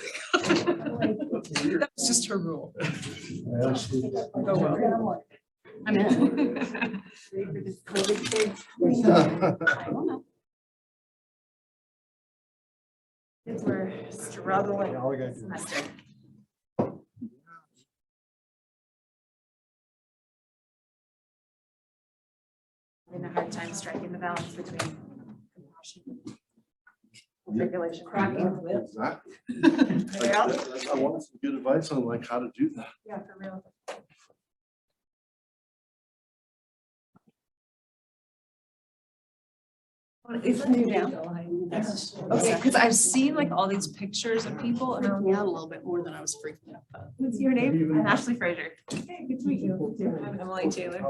just her rule. Oh, well. I'm in. Kids were struggling All we gotta this do. semester. Having a hard time striking the balance between compassion and regulation. Cracking the whip. Exactly. Yeah. I wanted some good advice on like how to do that. Yeah, for real. It's new down. Okay, because I've seen like all these pictures of people and Freaked me out a little bit more than I was freaking out about. what's your name? I'm Ashley Fraser. Hey, good to meet you. I'm Emily Taylor.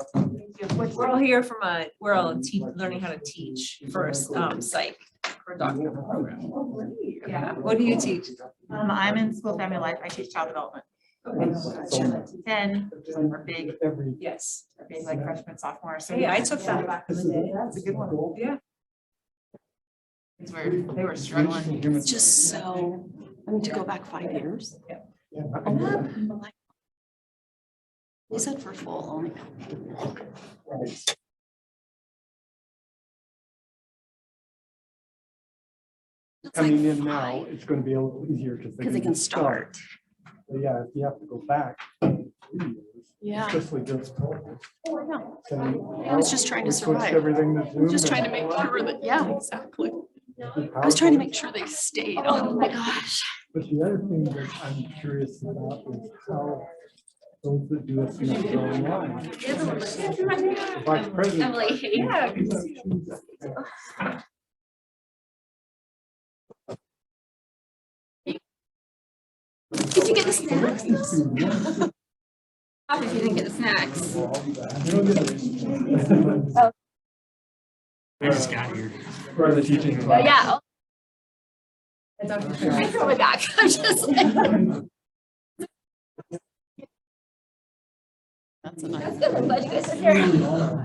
We're all here from we're all learning how to teach for a psych for a doctoral program. Yeah, what do you teach? I'm in school family life. I teach child development. Gotcha. 10, are big, Yes. are big like freshmen, sophomore. So Hey, I took that back in the day. That's a good one. Yeah. they were struggling. It's just so, I mean, to go back 5 years. Like, you said for full only. Coming in now, it's gonna be a little easier because Because they can start. But yeah, if you have to go back 3 years, Yeah. especially just COVID. Oh, I know. then I was just trying to we switched survive. everything to Zoom Just trying to and- make sure that, yeah, exactly. I was trying to make sure they stayed. Oh my gosh. But the other thing that I'm curious about is how those that do a semester online. The vice president. Emily, yeah. Did you get the snacks? Happy if you didn't get the snacks. We just got here. For the teaching. Oh, yeah. I I throw it back. I'm just like. That's a nice. That's good. I'm glad you guys are here.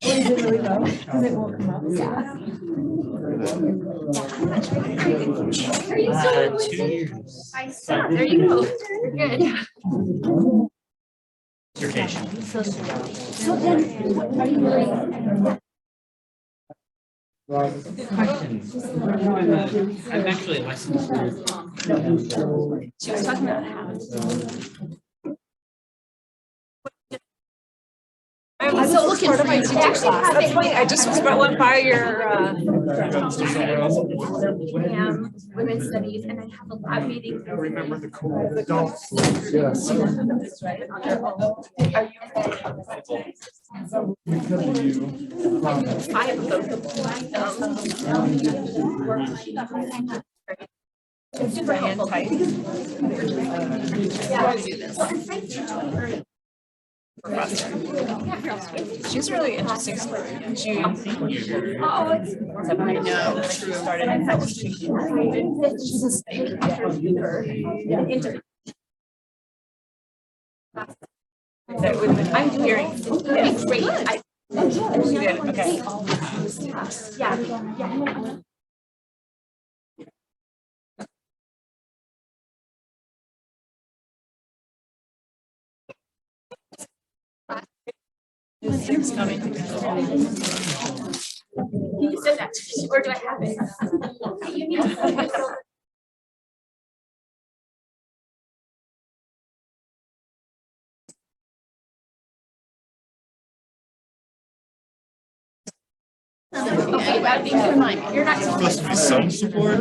Is it really low? Because it won't come up. Yeah. Are you still 2 years. I saw, there you go. You're good. Dissertation. So then, what are you doing? Questions? I'm actually a licensed. She was talking about how. I'm so looking for my teacher class. That's funny. I just went by your. Women's studies, and I have a lab meeting. I remember the cool adults. Yes. Five of them. It's super helpful. She's really interesting. She. Oh, it's. I know. She started in fellowship. She's a speaker. I'm hearing. It's great. She did. Okay. Yeah. It's coming. You said that, or do I have it? You need to send it over. Okay, that being in mind, you're not supposed to be Some support.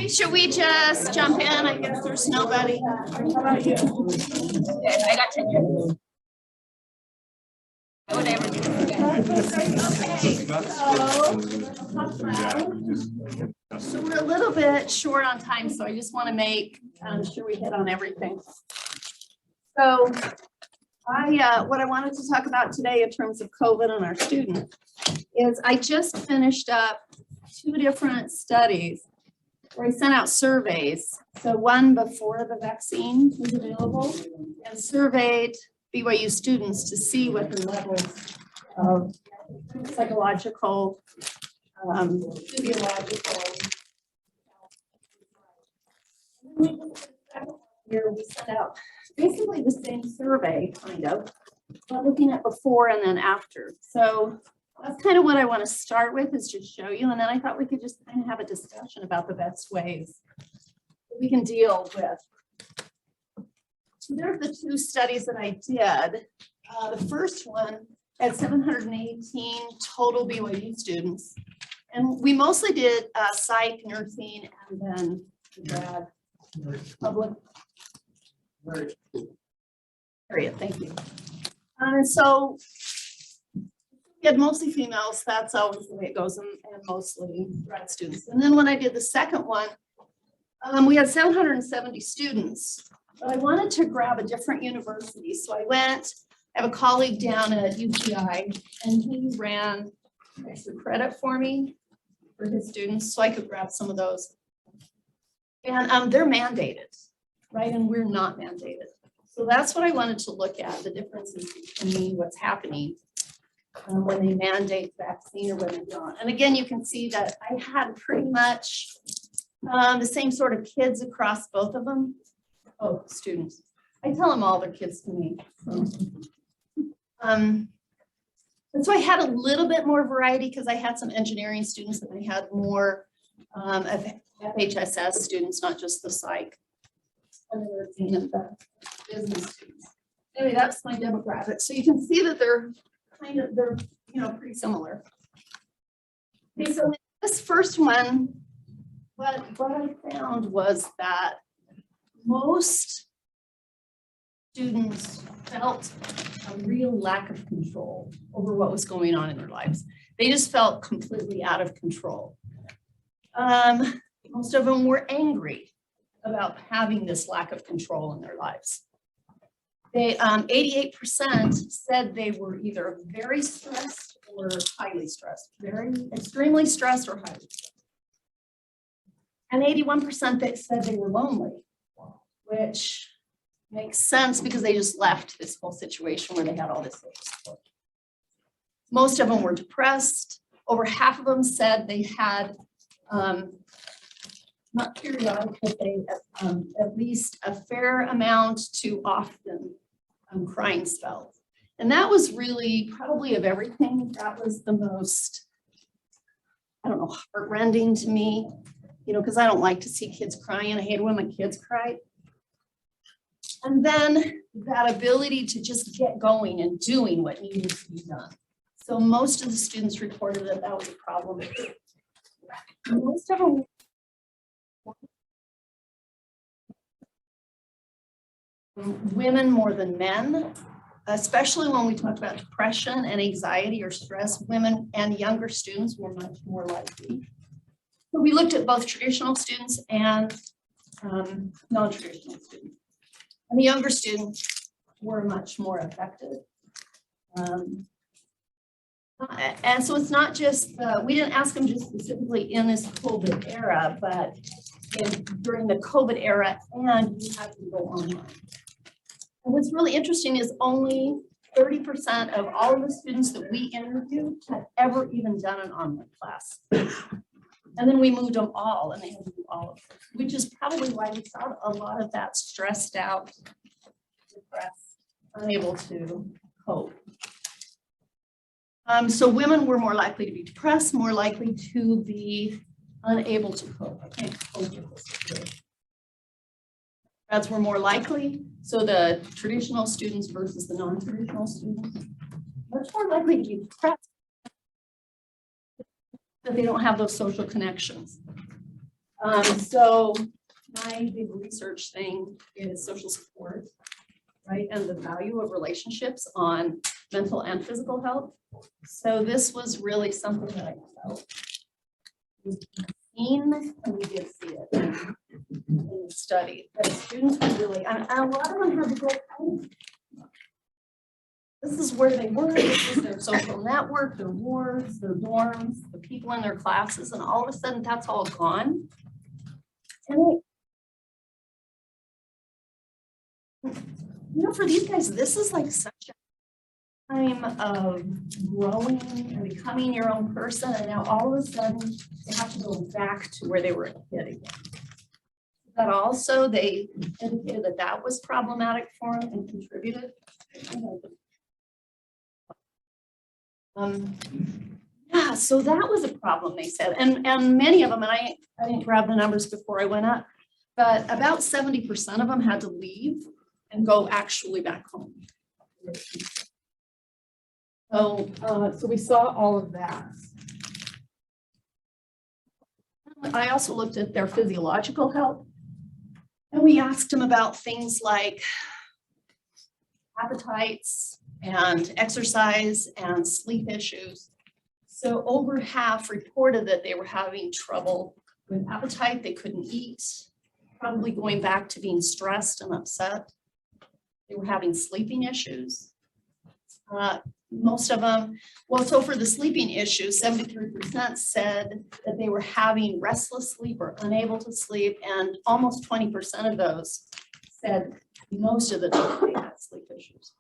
Should we just jump in? I guess there's nobody. How about you? Good, I got 10 years. Whatever. So we're a little bit short on time, so I just want to make sure we hit on everything. So what I wanted to talk about today in terms of COVID and our students is I just finished up 2 different studies where I sent out surveys. So one before the vaccine was available and surveyed BYU students to see what the levels of psychological, physiological. Here we sent out basically the same survey, kind of, but looking at before and then after. So that's kind of what I want to start with, is just show you, and then I thought we could just kind of have a discussion about the best ways that we can deal with. So there are the 2 studies that I did. The first one had 718 total BYU students, and we mostly did psych, nursing, and then grad public area. Thank you. And so we had mostly females. That's always the way it goes, and mostly grad students. And then when I did the second one, we had 770 students. But I wanted to grab a different university, so I went. I have a colleague down at UTI, and he ran extra credit for me for his students, so I could grab some of those. And they're mandated, right? And we're not mandated. So that's what I wanted to look at, the differences between what's happening when they mandate vaccine or when they don't. And again, you can see that I had pretty much the same sort of kids across both of them. Oh, students. I tell them all their kids to me. And so I had a little bit more variety because I had some engineering students and I had more FHSS students, not just the psych. And the business students. Anyway, that's my demographic. So you can see that they're pretty similar. Okay, so this first one, what I found was that most students felt a real lack of control over what was going on in their lives. They just felt completely out of control. Most of them were angry about having this lack of control in their lives. They 88% said they were either very stressed or highly stressed, very extremely stressed or highly stressed. And 81% that said they were lonely, which makes sense because they just left this whole situation where they had all this social support. Most of them were depressed. Over half of them said they had not periodic, but they at least a fair amount to often crying spells. And that was really probably of everything, that was the most, I don't know, heartrending to me, you know, because I don't like to see kids crying. I hate when my kids cry. And then that ability to just get going and doing what needed to be done. So most of the students reported that that was a problem. Most of them women more than men, especially when we talked about depression and anxiety or stress, women and younger students were much more likely. So we looked at both traditional students and non-traditional students. And the younger students were much more affected. And so it's not just, we didn't ask them just specifically in this COVID era, but during the COVID era, and we had to go online. And what's really interesting is only 30% of all of the students that we interviewed had ever even done an online class. And then we moved them all, and they had to do all of it, which is probably why we saw a lot of that stressed out, depressed, unable to cope. So women were more likely to be depressed, more likely to be unable to cope. I can't cope with this situation. Grads were more likely, so the traditional students versus the non-traditional students, much more likely to be depressed, that they don't have those social connections. So my big research thing is social support, right? And the value of relationships on mental and physical health. So this was really something that I felt was seen, and we did see it in the study. That students were really, and a lot of them had to go home. This is where they were, this is their social network, their wards, their dorms, the people in their classes, and all of a sudden that's all gone. And you know, for these guys, this is like such a time of growing and becoming your own person, and now all of a sudden they have to go back to where they were a kid again. But also they indicated that that was problematic for them and contributed. Yeah, so that was a problem, they said, and many of them, and I didn't grab the numbers before I went up, but about 70% of them had to leave and go actually back home. So we saw all of that. I also looked at their physiological health, and we asked them about things like appetites and exercise and sleep issues. So over half reported that they were having trouble with appetite, they couldn't eat, probably going back to being stressed and upset. They were having sleeping issues. Most of them, well, so for the sleeping issues, 73% said that they were having restless sleep or unable to sleep, and almost 20% of those said most of the time they had sleep issues.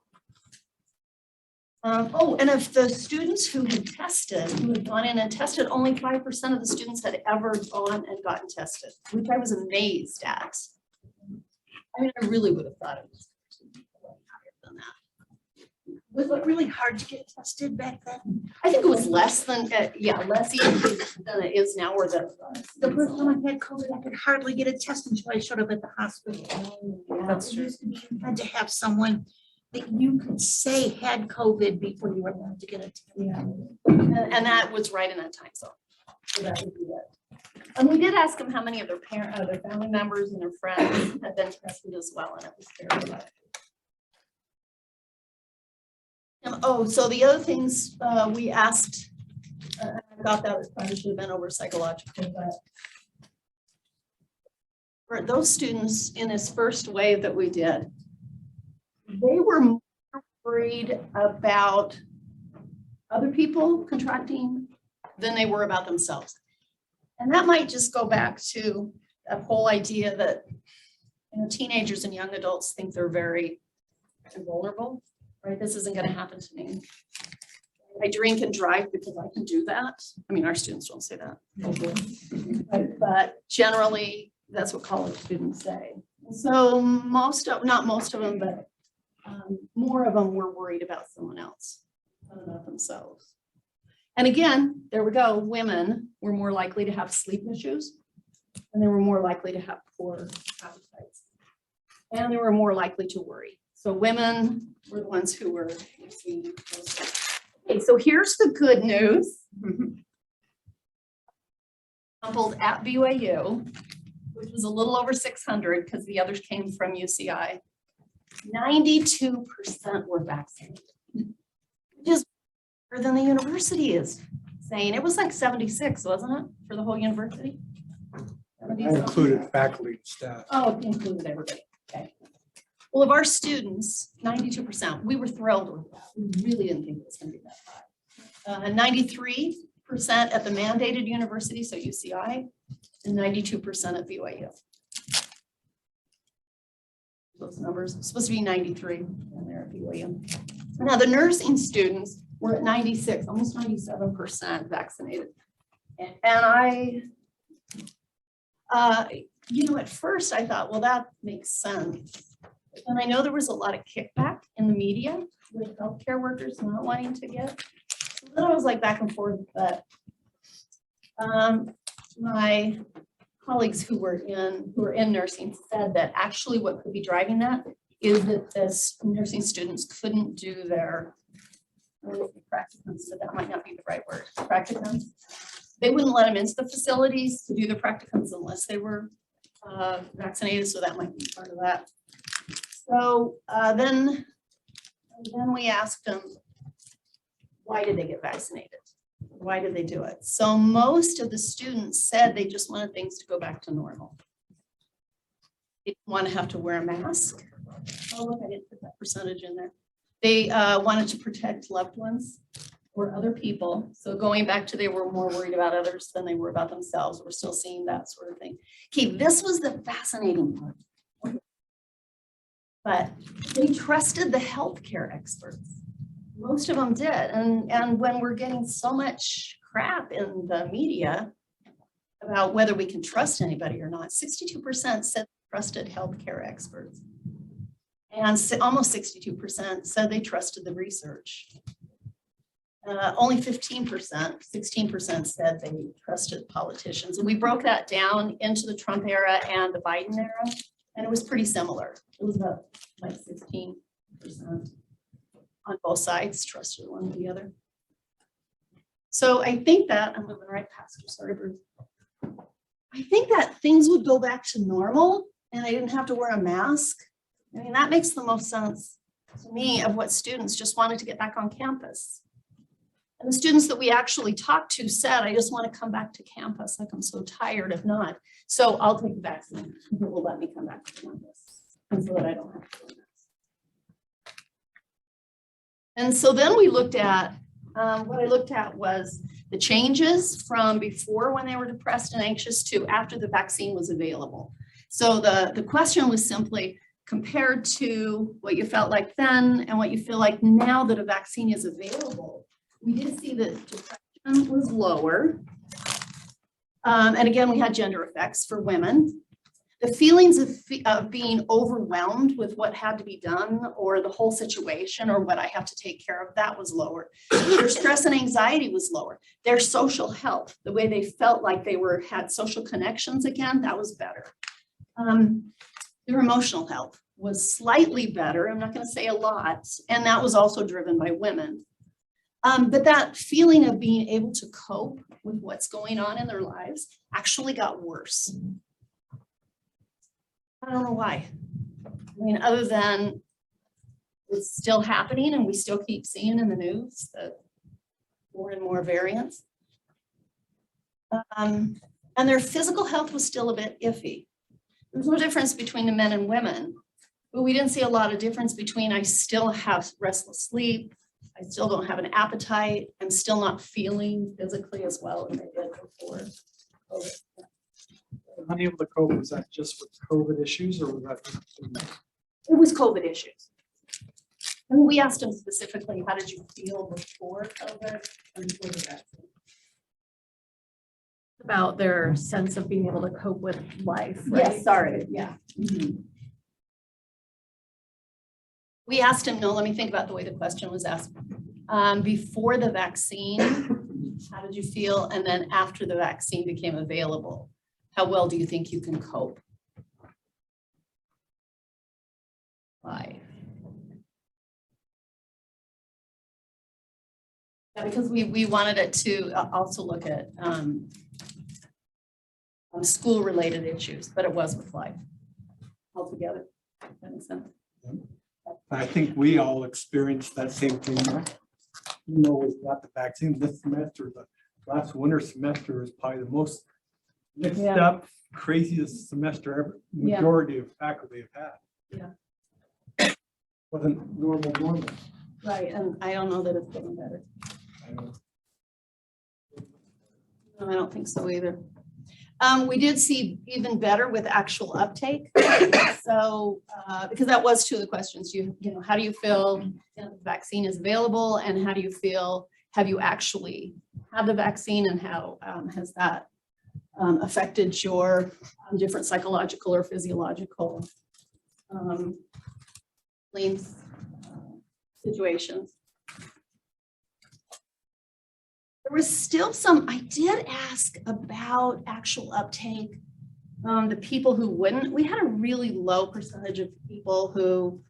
Oh, and of the students who had tested, who had gone in and tested, only 5% of the students had ever gone and gotten tested, which I was amazed at. I mean, I really would have thought it was higher than that. Was it really hard to get tested back then? I think it was less than, yeah, less easy than it is now, or the first time I had COVID, I could hardly get a test until I showed up at the hospital. That's true. You had to have someone that you could say had COVID before you were allowed to get a test. Yeah. And that was right in that time zone. So that would be it. And we did ask them how many of their family members and their friends had been tested as well, and it was very low. Oh, so the other things we asked, I got that, it probably should have been over psychological, but for those students in this first wave that we did, they were more worried about other people contracting than they were about themselves. And that might just go back to that whole idea that, you know, teenagers and young adults think they're very vulnerable, right? This isn't going to happen to me. I drink and drive because I can do that. I mean, our students don't say that, but generally that's what college students say. So not most of them, but more of them were worried about someone else, not about themselves. And again, there we go. Women were more likely to have sleep issues, and they were more likely to have poor appetites, and they were more likely to worry. So women were the ones who were seeing those things. Okay, so here's the good news. Sampled at BYU, which was a little over 600 because the others came from UCI. 92% were vaccinated, which is better than the university is saying. It was like 76, wasn't it, for the whole university? I included faculty and staff. Oh, it included everybody. Okay. Well, of our students, 92%, we were thrilled with that. We really didn't think it was going to be that high. 93% at the mandated university, so UCI, and 92% at BYU. Those numbers, it's supposed to be 93 and they're at BYU. Now the nursing students were at 96, almost 97% vaccinated. And you know, at first I thought, well, that makes sense. And I know there was a lot of kickback in the media with healthcare workers not wanting to get. So then I was like back and forth, but my colleagues who were in nursing said that actually what could be driving that is that this nursing students couldn't do their practicums, so that might not be the right word, practicums. They wouldn't let them into the facilities to do the practicums unless they were vaccinated, so that might be part of that. So then we asked them, why did they get vaccinated? Why did they do it? So most of the students said they just wanted things to go back to normal. They didn't want to have to wear a mask. Oh, look, I didn't put that percentage in there. They wanted to protect loved ones or other people. So going back to they were more worried about others than they were about themselves. We're still seeing that sort of thing. Okay, this was the fascinating part. But they trusted the healthcare experts. Most of them did. And when we're getting so much crap in the media about whether we can trust anybody or not, 62% said they trusted healthcare experts. And almost 62% said they trusted the research. Only 15%, 16% said they trusted politicians. And we broke that down into the Trump era and the Biden era, and it was pretty similar. It was about like 16% on both sides, trusted one or the other. So I think that, I'm moving right past you, sorry, Bruce. I think that things would go back to normal and I didn't have to wear a mask. I mean, that makes the most sense to me of what students just wanted to get back on campus. And the students that we actually talked to said, I just want to come back to campus. Like, I'm so tired of not. So I'll take the vaccine. It will let me come back to campus. And so that I don't have to wear a mask. And so then we looked at, what I looked at was the changes from before when they were depressed and anxious to after the vaccine was available. So the question was simply compared to what you felt like then and what you feel like now that a vaccine is available. We did see that depression was lower. And again, we had gender effects for women. The feelings of being overwhelmed with what had to be done or the whole situation or what I have to take care of, that was lower. Their stress and anxiety was lower. Their social health, the way they felt like they had social connections again, that was better. Their emotional health was slightly better. I'm not going to say a lot. And that was also driven by women. But that feeling of being able to cope with what's going on in their lives actually got worse. I don't know why. I mean, other than it's still happening and we still keep seeing in the news that more and more variants. And their physical health was still a bit iffy. There's no difference between the men and women, but we didn't see a lot of difference between I still have restless sleep, I still don't have an appetite, I'm still not feeling physically as well as I did before COVID. Unable to cope, was that just with COVID issues or was that? It was COVID issues. And we asked them specifically, how did you feel before COVID and before the vaccine? About their sense of being able to cope with life, right? Yes, sorry, yeah. We asked him, no, let me think about the way the question was asked. Before the vaccine, how did you feel? And then after the vaccine became available, how well do you think you can cope? Life. Yeah, because we wanted it to also look at school-related issues, but it was with life altogether. That makes sense. I think we all experienced that same thing. You know, we got the vaccine this semester, the last winter semester is probably the most mixed up, craziest semester ever. Majority of faculty have had. Yeah. Wasn't normal. Right, and I don't know that it's getting better. No, I don't think so either. We did see even better with actual uptake. So, because that was two of the questions, you know, how do you feel the vaccine is available and how do you feel, have you actually had the vaccine and how has that affected your different psychological or physiological situations. There was still some, I did ask about actual uptake. The people who wouldn't, we had a really low percentage of people who,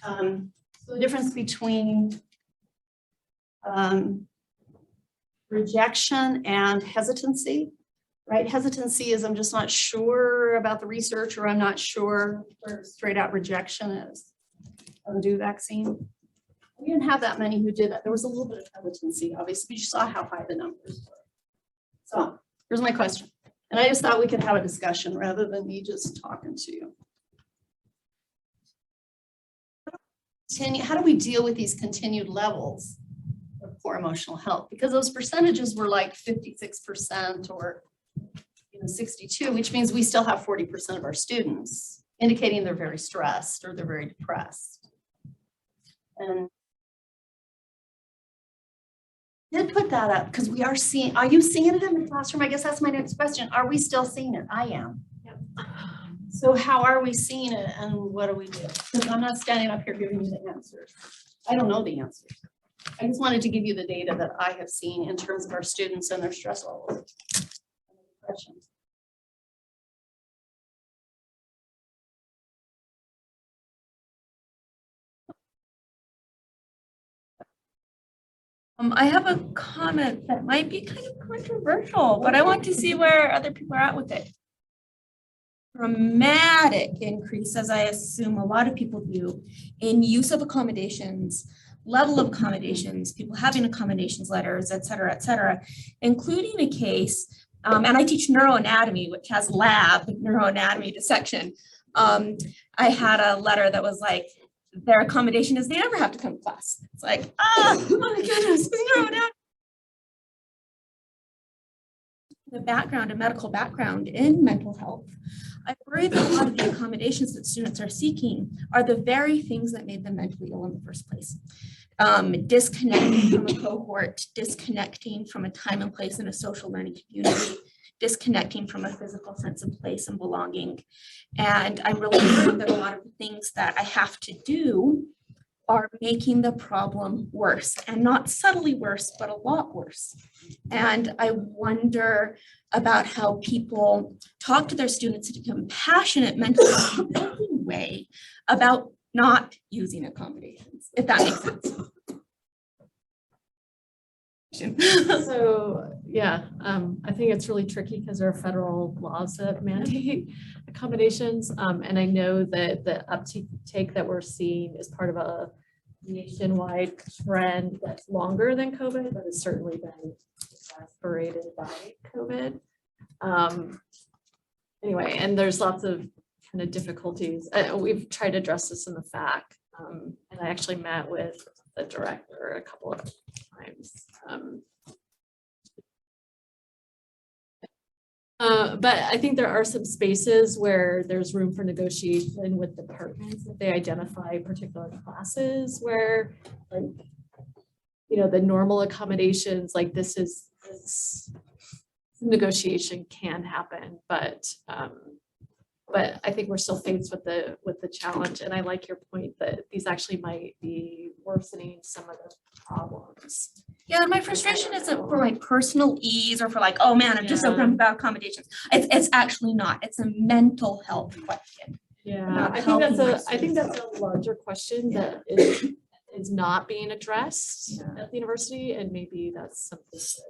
so the difference between rejection and hesitancy, right? Hesitancy is I'm just not sure about the research or I'm not sure where straight out rejection is of the vaccine. We didn't have that many who did that. There was a little bit of hesitancy, obviously. You saw how high the numbers were. So here's my question. And I just thought we could have a discussion rather than me just talking to you. How do we deal with these continued levels of poor emotional health? Because those percentages were like 56% or 62, which means we still have 40% of our students indicating they're very stressed or they're very depressed. And did put that up because we are seeing, are you seeing it in the classroom? I guess that's my next question. Are we still seeing it? I am. Yep. So how are we seeing it and what do we do? Because I'm not standing up here giving you the answers. I don't know the answers. I just wanted to give you the data that I have seen in terms of our students and their stress levels. Questions? I have a comment that might be kind of controversial, but I want to see where other people are at with it. Dramatic increase, as I assume a lot of people do, in use of accommodations, level of accommodations, people having accommodations letters, et cetera, including a case, and I teach neuroanatomy, which has lab neuroanatomy dissection. I had a letter that was like, their accommodation is they never have to come to class. It's like, oh my goodness, the background, a medical background in mental health. I worry that a lot of the accommodations that students are seeking are the very things that made them mentally ill in the first place. Disconnecting from a cohort, disconnecting from a time and place in a social learning community, disconnecting from a physical sense of place and belonging. And I'm really worried that a lot of the things that I have to do are making the problem worse, and not subtly worse, but a lot worse. And I wonder about how people talk to their students in a compassionate, mental way about not using accommodations, if that makes sense. So yeah, I think it's really tricky because there are federal laws that mandate accommodations. And I know that the uptake that we're seeing is part of a nationwide trend that's longer than COVID, but has certainly been exacerbated by COVID. Anyway, and there's lots of kind of difficulties. We've tried to address this in the FAC, and I actually met with the director a couple of times. But I think there are some spaces where there's room for negotiation with departments if they identify particular classes where, like, you know, the normal accommodations, like this negotiation can happen, but I think we're still faced with the challenge. And I like your point that these actually might be worsening some of the problems. Yeah, and my frustration isn't for like personal ease or for like, oh man, I'm just so grumpy about accommodations. It's actually not. It's a mental health question. Yeah, I think that's a larger question that is not being addressed at the university, and maybe that's something that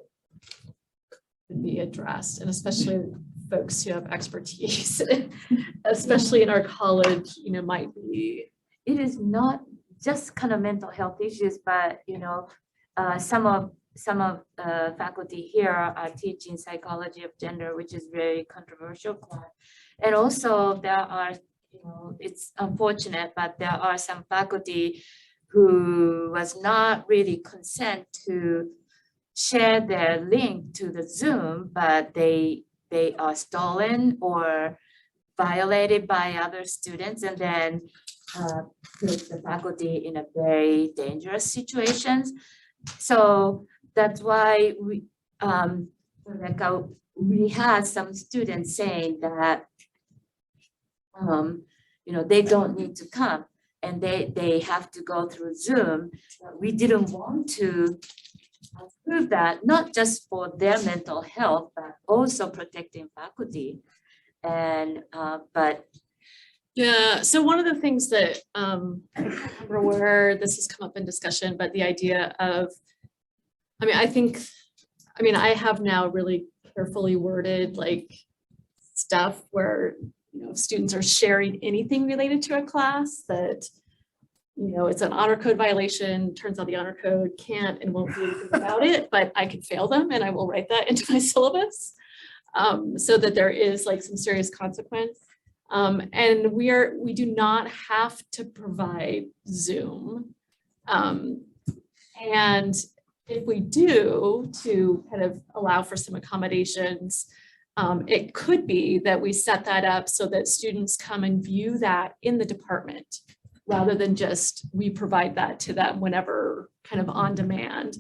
could be addressed, and especially folks who have expertise, especially in our college, you know, might be. It is not just kind of mental health issues, but you know, some of faculty here are teaching psychology of gender, which is very controversial class. And also there are, you know, it's unfortunate, but there are some faculty who was not really consent to share their link to the Zoom, but they are stolen or violated by other students, and then put the faculty in a very dangerous situations. So that's why we had some students saying that you know, they don't need to come and they have to go through Zoom. We didn't want to prove that, not just for their mental health, but also protecting faculty. And but yeah, so one of the things that I don't remember where this has come up in discussion, but the idea of, I have now really carefully worded like stuff where, you know, students are sharing anything related to a class that, you know, it's an honor code violation. Turns out the honor code can't and won't do anything about it, but I can fail them and I will write that into my syllabus so that there is like some serious consequence. And we do not have to provide Zoom. And if we do, to kind of allow for some accommodations, it could be that we set that up so that students come and view that in the department rather than just we provide that to them whenever kind of on demand.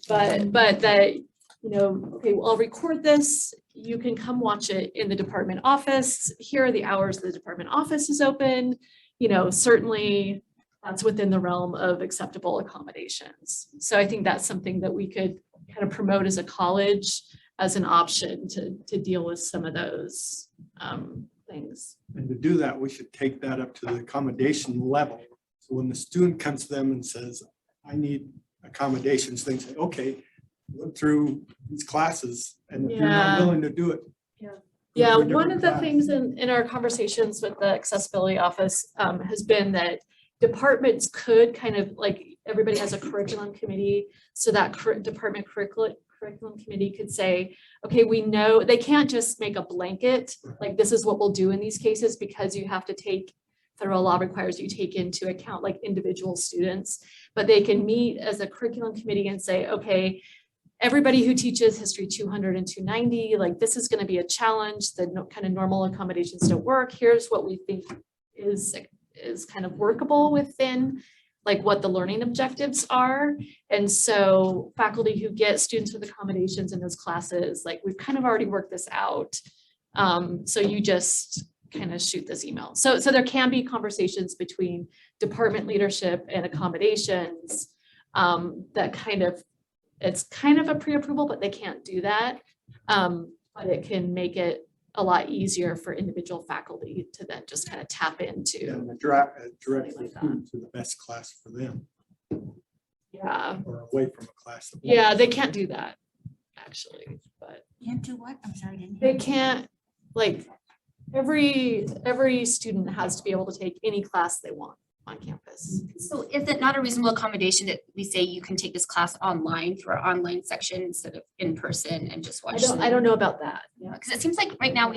But that, you know, okay, well, I'll record this. You can come watch it in the department office. Here are the hours the department office is open. You know, certainly that's within the realm of acceptable accommodations. So I think that's something that we could kind of promote as a college as an option to deal with some of those things. And to do that, we should take that up to the accommodation level. So when the student comes to them and says, I need accommodations, they say, okay, look through these classes, and if you're not willing to do it. Yeah, one of the things in our conversations with the accessibility office has been that departments could kind of, like, everybody has a curriculum committee, so that department curriculum committee could say, okay, we know they can't just make a blanket, like this is what we'll do in these cases, because you have to take, federal law requires you take into account like individual students, but they can meet as a curriculum committee and say, okay, everybody who teaches history 200 and 290, like this is going to be a challenge, the kind of normal accommodations don't work. Here's what we think is kind of workable within like what the learning objectives are. And so faculty who get students with accommodations in those classes, like we've kind of already worked this out. So you just kind of shoot this email. So there can be conversations between department leadership and accommodations that kind of, it's kind of a pre-approval, but they can't do that. But it can make it a lot easier for individual faculty to then just kind of tap into. Direct the student to the best class for them. Yeah. Or away from a class. Yeah, they can't do that, actually, but. Can't do what? I'm sorry, I didn't hear. They can't, like, every student has to be able to take any class they want. on campus. So is it not a reasonable accommodation that we say you can take this class online through our online section instead of in person and just watch? I don't know about that. Yeah, because it seems like right now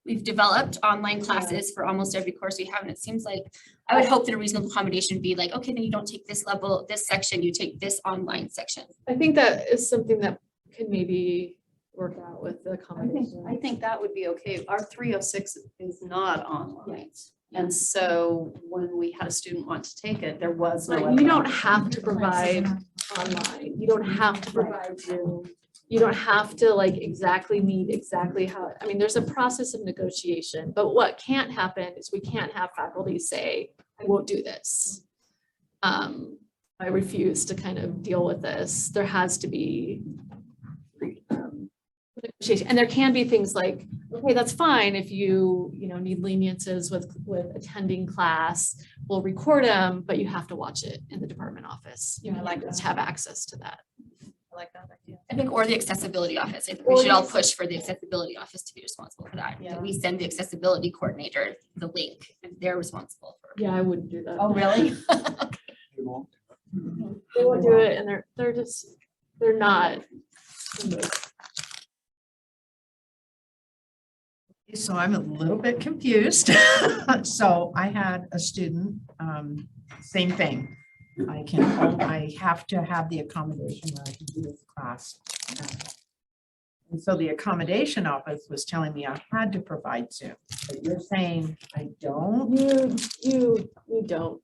we've developed online classes for almost every course we have, and it seems like I would hope that a reasonable accommodation would be like, okay, then you don't take this level, this section, you take this online section. I think that is something that can maybe work out with the accommodation. I think that would be okay. Our 306 is not online. And so when we had a student want to take it, there was no. But you don't have to provide online. You don't have to provide Zoom. You don't have to like exactly meet exactly how, I mean, there's a process of negotiation, but what can't happen is we can't have faculty say, I won't do this. I refuse to kind of deal with this. There has to be negotiation. And there can be things like, okay, that's fine if you need leniences with attending class, we'll record them, but you have to watch it in the department office. You can't just have access to that. I like that idea. I think, or the accessibility office. I think we should all push for the accessibility office to be responsible for that. That we send the accessibility coordinator the link and they're responsible for. Yeah, I wouldn't do that. Oh, really? They won't do it, and they're not. So I'm a little bit confused. So I had a student, same thing. I have to have the accommodation where I can do this class. And so the accommodation office was telling me I had to provide Zoom, but you're saying I don't? You don't.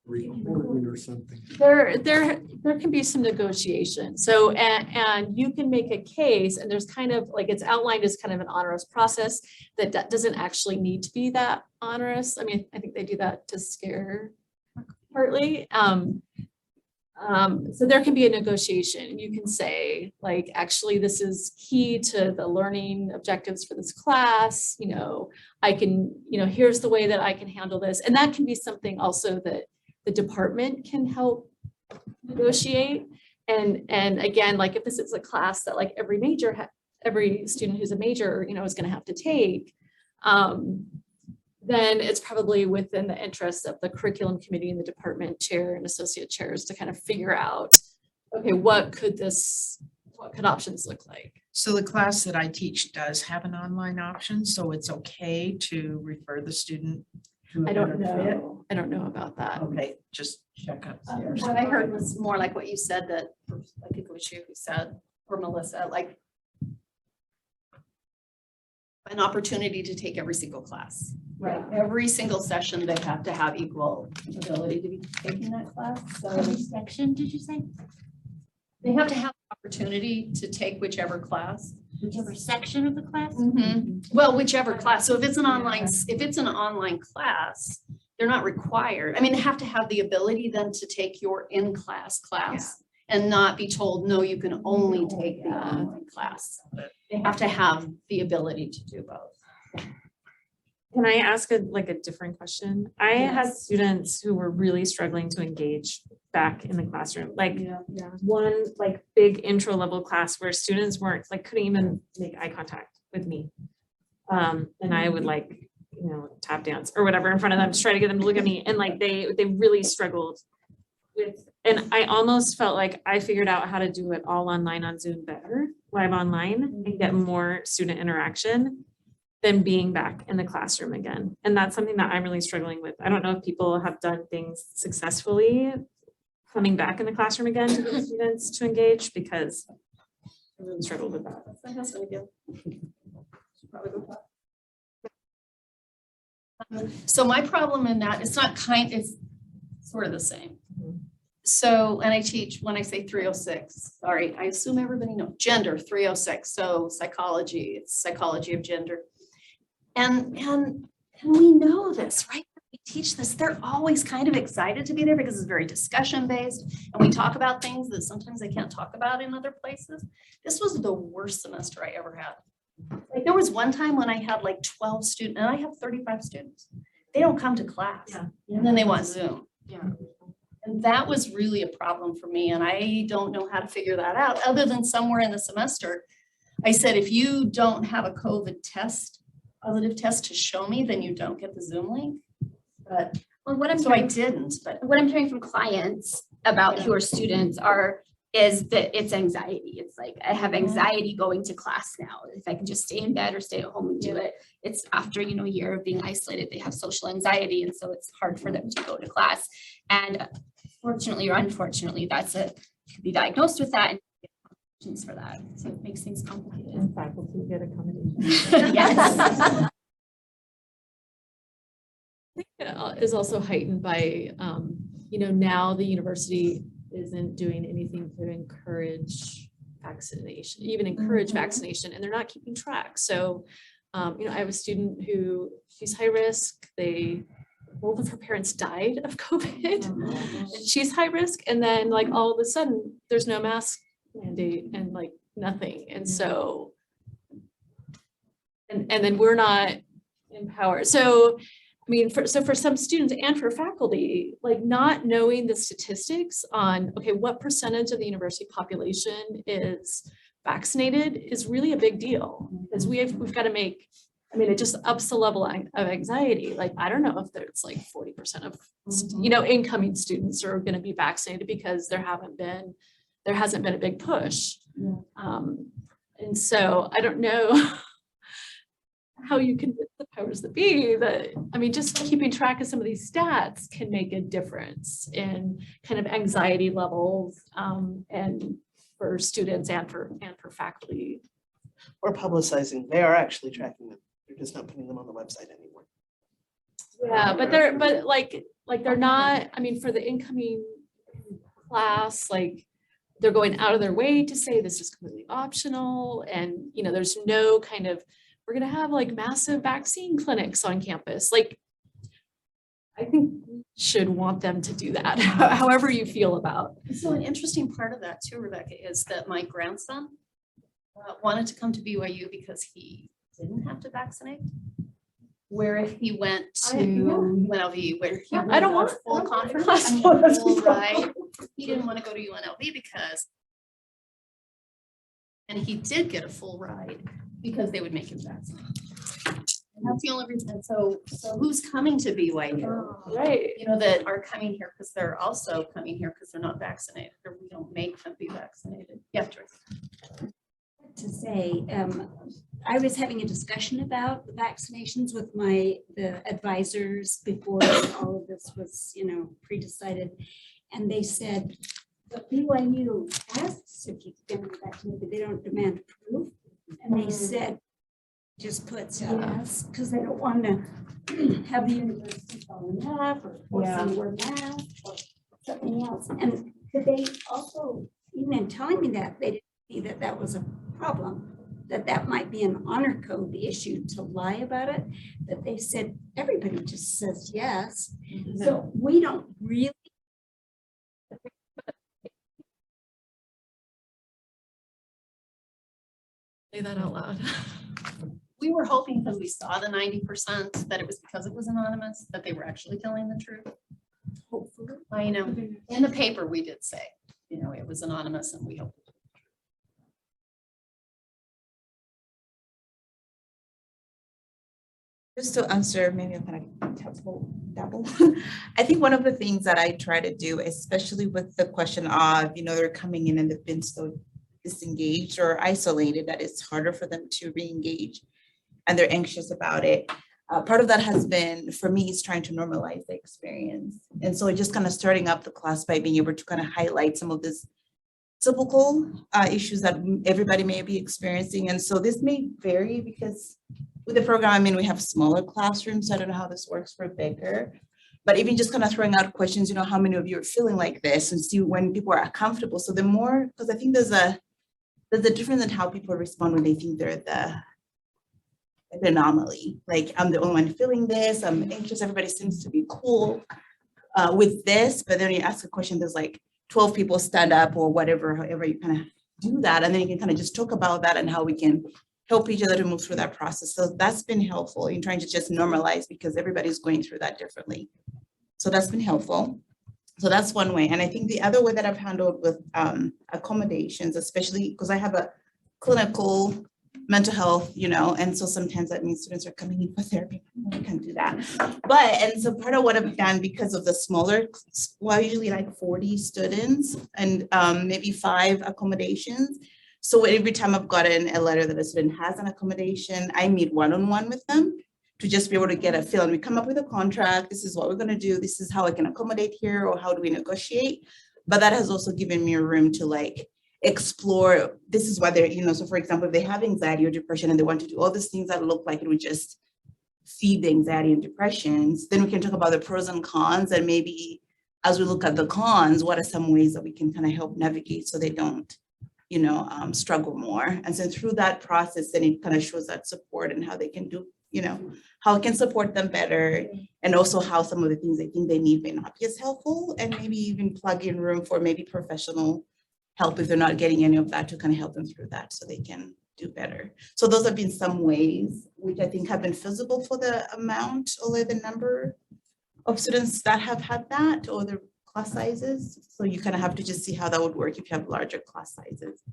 Recording or something. There can be some negotiation. So, and you can make a case, and there's kind of like, it's outlined as kind of an onerous process that doesn't actually need to be that onerous. I mean, I think they do that to scare partly. So there can be a negotiation. You can say like, actually, this is key to the learning objectives for this class. I can, here's the way that I can handle this. And that can be something also that the department can help negotiate. And again, like if this is a class that like every student who's a major, is going to have to take, then it's probably within the interest of the curriculum committee and the department chair and associate chairs to kind of figure out, okay, what could options look like? So the class that I teach does have an online option, so it's okay to refer the student to a I don't better fit? know. I don't know about that. Okay, just check up. What I heard was more like what you said, that I think it was you who said, or Melissa, like an opportunity to take every single class. Right. Every single session, they have to have equal ability to be taking that class. So Every section, did you say? they have to have the opportunity to take whichever class. Whichever section of the class? Well, whichever class. So if it's an online class, they're not required. I mean, they have to have the ability then to take your in-class class and not be told, no, you can only take the online class. They have to have the ability to do both. Can I ask a different question? I had students who were really struggling to engage back in the classroom, one big intro level class where students couldn't even make eye contact with me. And I would tap dance or whatever in front of them to try to get them to look at me. And they really struggled with, and I almost felt like I figured out how to do it all online on Zoom better, live online, and get more student interaction than being back in the classroom again. And that's something that I'm really struggling with. I don't know if people have done things successfully coming back in the classroom again to get students to engage, because I really struggled with that. My husband again. So my problem in that, it's sort of the same. So, and I teach, when I say 306, sorry, I assume everybody knows, gender 306. So psychology, it's psychology of gender. And we know this, right? We teach this, they're always kind of excited to be there because it's very discussion based. And we talk about things that sometimes they can't talk about in other places. This was the worst semester I ever had. Like there was one time when I had 12 students, and I have 35 students. They don't come to class and then they want Zoom. And that was really a problem for me. And I don't know how to figure that out other than somewhere in the semester. I said, if you don't have a COVID positive test to show me, then you don't get the Zoom link. but, Well, what I'm so I hearing, didn't, but. what I'm hearing from clients about who are students is that it's anxiety. It's like, I have anxiety going to class now. If I can just stay in bed or stay at home and do it. It's after, a year of being isolated, they have social anxiety. And so it's hard for them to go to class. And fortunately or unfortunately, could be diagnosed with that and get accommodations for that. So it makes things complicated. And faculty get accommodations. Yes. Is also heightened by, now the university isn't doing anything to encourage vaccination, even encourage vaccination, and they're not keeping track. So, I have a student who she's high risk. Both of her parents died of COVID, and she's high risk. And then like all of a sudden there's no mask mandate and like nothing. And so, and then we're not empowered. So, for some students and for faculty, like not knowing the statistics on, okay, what percentage of the university population is vaccinated is really a big deal, because we've got to make, it just ups the level of anxiety. Like, I don't know if there's like 40% of, incoming students are going to be vaccinated because there hasn't been a big push. And so I don't know how you convince the powers that be that, just keeping track of some of these stats can make a difference in kind of anxiety levels, and for students and for faculty. Or publicizing, they are actually tracking them. They're just not putting them on the website anymore. Yeah, but they're not, for the incoming class, like they're going out of their way to say this is completely optional. And, there's no kind of, we're going to have like massive vaccine clinics on campus. Like, I think we should want them to do that, however you feel about. So an interesting part of that too, Rebecca, is that my grandson wanted to come to BYU because he didn't have to vaccinate. Where if he went to UNLV, where he I don't want a full conference, full ride, he didn't want to go to UNLV because, and he did get a full ride because they would make him vaccinate. And that's the only reason. So who's coming to BYU? Right. That are coming here because they're also coming here because they're not vaccinated, or we don't make them be vaccinated. Yeah, Joyce. To say, I was having a discussion about the vaccinations with the advisors before all of this was, pre-decided. And they said, but BYU asks if you're going to be vaccinated, but they don't demand proof. And they said, just puts yes, because they don't want to have the university following up or forcing to wear masks or something else. And they also, even in telling me that, they didn't see that that was a problem, that might be an honor code issue to lie about it. But they said everybody just says yes. So we don't really. Say that out loud. We were hoping, because we saw the 90%, that it was because it was anonymous, that they were actually telling the truth. Hopefully. I know. In the paper, we did say, it was anonymous, and we hope. Just to answer, maybe I'm kind of double. I think one of the things that I try to do, especially with the question of, they're coming in and they've been so disengaged or isolated that it's harder for them to re-engage and they're anxious about it. Part of that has been, for me, is trying to normalize the experience. And so just kind of starting up the class by being able to kind of highlight some of this typical issues that everybody may be experiencing. And so this may vary because with the program, we have smaller classrooms. So I don't know how this works for bigger, but even just kind of throwing out questions, how many of you are feeling like this, and see when people are comfortable. So the more, because I think there's a difference in how people respond when they think they're the anomaly. Like, I'm the only one feeling this, I'm anxious, everybody seems to be cool with this, but then you ask a question, there's like 12 people stand up or whatever, however you kind of do that. And then you can kind of just talk about that and how we can help each other to move through that process. So that's been helpful in trying to just normalize, because everybody's going through that differently. So that's been helpful. So that's one way. And I think the other way that I've handled with accommodations, especially because I have a clinical mental health, and so sometimes that means students are coming in for therapy. We can't do that. And so part of what I've done because of the smaller, well, usually like 40 students and maybe 5 accommodations. So every time I've gotten a letter that a student has an accommodation, I meet one-on-one with them to just be able to get a feel. And we come up with a contract. This is what we're going to do. This is how I can accommodate here, or how do we negotiate? But that has also given me a room to like explore. This is why they're, so for example, if they have anxiety or depression and they want to do all these things that look like it would just feed the anxiety and depressions, then we can talk about the pros and cons. And maybe as we look at the cons, what are some ways that we can kind of help navigate so they don't, struggle more. And so through that process, then it kind of shows that support and how they can do, how it can support them better. And also how some of the things they think they need may not be as helpful, and maybe even plug in room for maybe professional help if they're not getting any of that, to kind of help them through that so they can do better. So those have been some ways which I think have been feasible for the amount or the number of students that have had that, or the class sizes. So you kind of have to just see how that would work if you have larger class sizes.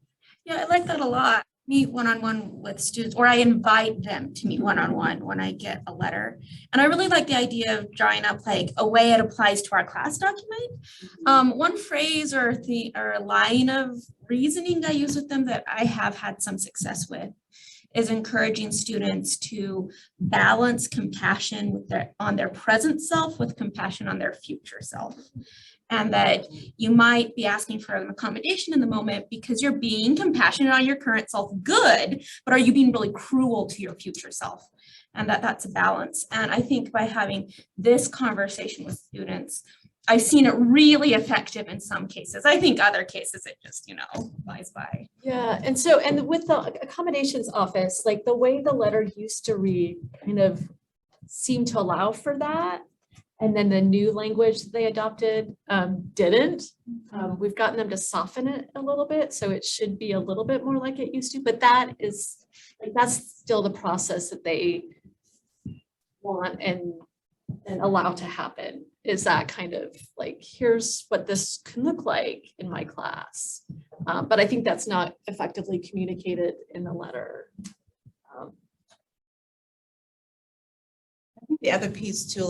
Yeah, I like that a lot. Meet one-on-one with students, or I invite them to meet one-on-one when I get a letter. And I really like the idea of drawing up like a way it applies to our class document. One phrase or a line of reasoning I use with them that I have had some success with is encouraging students to balance compassion on their present self with compassion on their future self. And that you might be asking for an accommodation in the moment because you're being compassionate on your current self, good, but are you being really cruel to your future self? And that's a balance. And I think by having this conversation with students, I've seen it really effective in some cases. I think other cases it just, flies by. Yeah, and with the accommodations office, like the way the letter used to read kind of seemed to allow for that. And then the new language that they adopted didn't. We've gotten them to soften it a little bit, so it should be a little bit more like it used to, but that's still the process that they want and allow to happen, is that kind of like, here's what this can look like in my class. But I think that's not effectively communicated in the letter. I think the other piece too,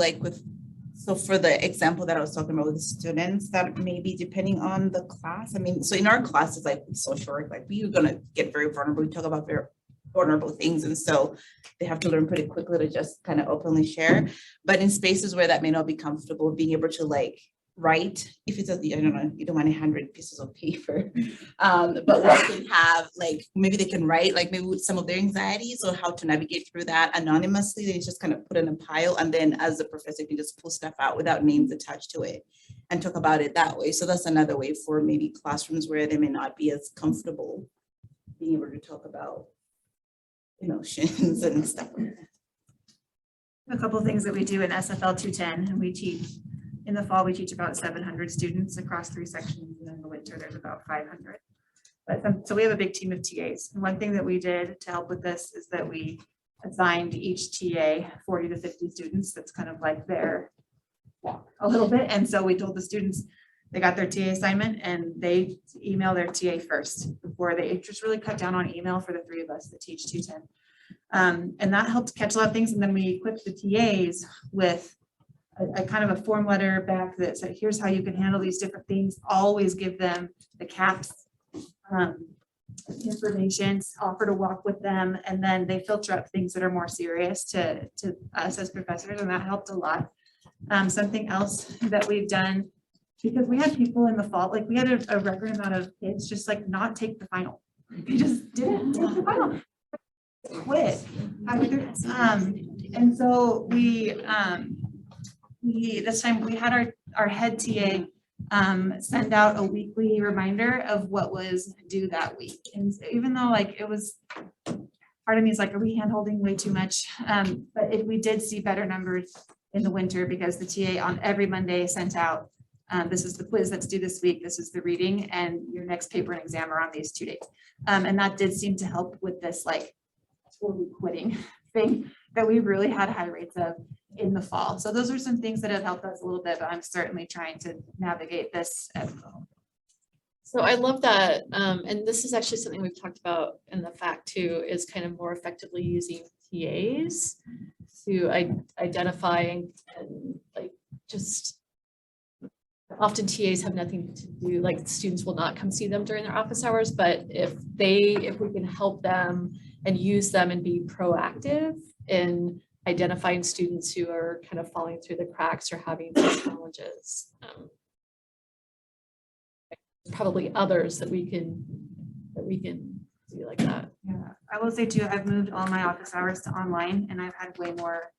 so for the example that I was talking about with the students, that maybe depending on the class, so in our classes, like social work, like we're gonna get very vulnerable, we talk about very vulnerable things. And so they have to learn pretty quickly to just kind of openly share. But in spaces where that may not be comfortable, being able to write, if it's you don't want 100 pieces of paper, but what can have, maybe they can write, maybe with some of their anxieties or how to navigate through that anonymously. They just kind of put in a pile, and then as the professor, you can just pull stuff out without names attached to it and talk about it that way. So that's another way for maybe classrooms where they may not be as comfortable being able to talk about emotions and stuff like that. A couple of things that we do in SFL 210, and we teach in the fall, we teach about 700 students across 3 sections, and in the winter there's about 500. But so we have a big team of TAs. And one thing that we did to help with this is that we assigned each TA 40 to 50 students. That's kind of like their walk a little bit. And so we told the students, they got their TA assignment and they email their TA first before they just really cut down on email for the 3 of us that teach 210. And that helped catch a lot of things. And then we equipped the TAs with a kind of a form letter back that said, here's how you can handle these different things. Always give them the CAPS information, offer to walk with them, and then they filter up things that are more serious to us as professors, and that helped a lot. Something else that we've done, because we had people in the fall, we had a record amount of kids just not take the final. They just didn't take the final. Quit. And so this time we had our head TA send out a weekly reminder of what was due that week. And so even though it was, part of me is are we hand holding way too much? But we did see better numbers in the winter because the TA on every Monday sent out, this is the quiz that's due this week, this is the reading, and your next paper and exam are on these 2 days. And that did seem to help with this totally quitting thing that we really had high rates of in the fall. So those are some things that have helped us a little bit, but I'm certainly trying to navigate this as well. So I love that, and this is actually something we've talked about in the fact too, is kind of more effectively using TAs to identify and like just often TAs have nothing to do, like students will not come see them during their office hours, but if we can help them and use them and be proactive in identifying students who are kind of falling through the cracks or having some challenges. Probably others that we can do like that. Yeah, I will say too, I've moved all my office hours to online and I've had way more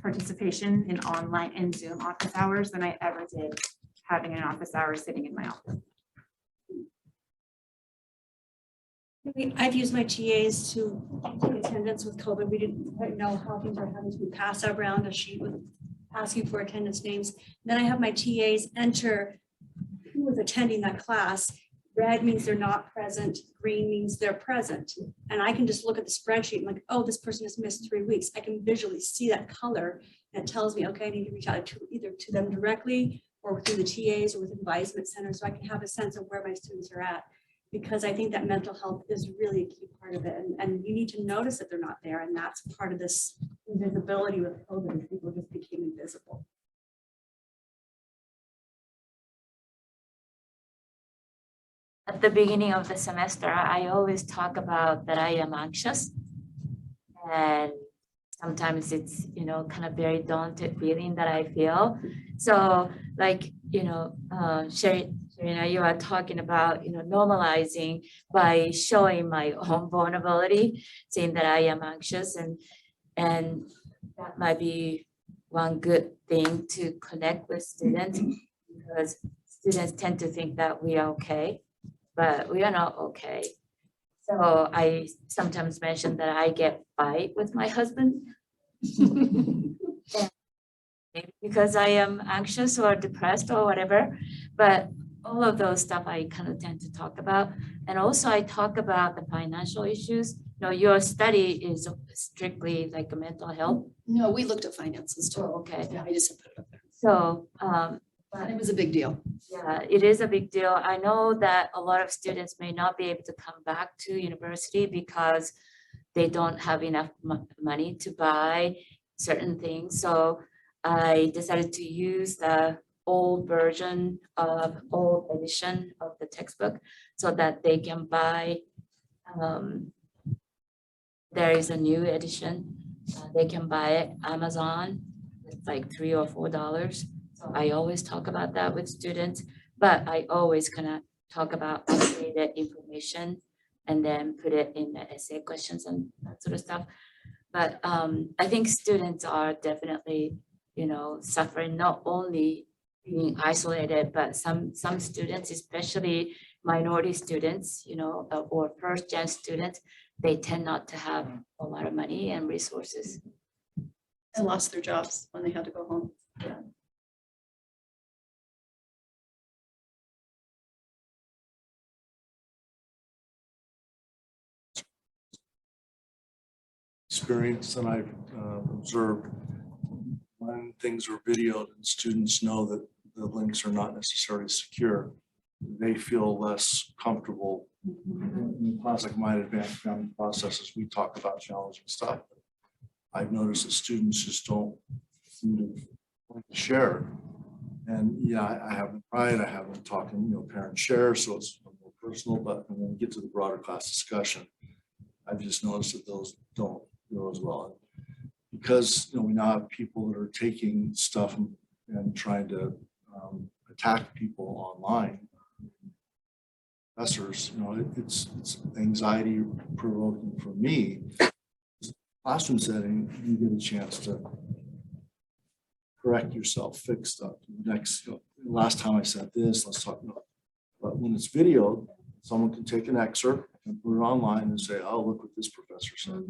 participation in online and Zoom office hours than I ever did having an office hour sitting in my office. I've used my TAs to take attendance with COVID. We didn't quite know how things are having to pass around a sheet with asking for attendance names. Then I have my TAs enter who was attending that class. Red means they're not present, green means they're present. And I can just look at the spreadsheet and like, oh, this person has missed 3 weeks. I can visually see that color and it tells me, okay, I need to reach out to either to them directly or through the TAs or with advisement centers so I can have a sense of where my students are at. Because I think that mental health is really a key part of it. And you need to notice that they're not there. And that's part of this invisibility with COVID. People just became invisible. At the beginning of the semester, I always talk about that I am anxious. And sometimes it's, kind of very daunted feeling that I feel. So like, Sharina, you are talking about, normalizing by showing my own vulnerability, saying that I am anxious, and that might be one good thing to connect with students, because students tend to think that we are okay, but we are not okay. So I sometimes mention that I get fight with my husband. Maybe because I am anxious or depressed or whatever, but all of those stuff I kind of tend to talk about. And also I talk about the financial issues. Your study is strictly like a mental health. No, we looked at finances too. Oh, okay. Yeah, I just put it up there. So, But it was a big deal. yeah, it is a big deal. I know that a lot of students may not be able to come back to university because they don't have enough money to buy certain things. So I decided to use the old edition of the textbook so that they can buy. There is a new edition. They can buy it Amazon. It's like $3 or $4. So I always talk about that with students, but I always kind of talk about updated information and then put it in the essay questions and that sort of stuff. But I think students are definitely, suffering, not only being isolated, but some students, especially minority students, or first-gen students, they tend not to have a lot of money and resources. And lost their jobs when they had to go home. Yeah. Experience and I've observed when things are videoed and students know that the links are not necessarily secure, they feel less comfortable. In a class like mine, advanced accounting processes, we talk about challenging stuff. I've noticed that students just don't seem to want to share. And yeah, I haven't tried, I haven't talked to, parent share, so it's more personal, but when we get to the broader class discussion, I've just noticed that those don't go as well. Because, we now have people that are taking stuff and trying to attack people online. Professors, it's anxiety provoking for me. Classroom setting, you get a chance to correct yourself, fix stuff. Next, last time I said this, let's talk about. But when it's video, someone can take an excerpt and put it online and say, oh, look what this professor said.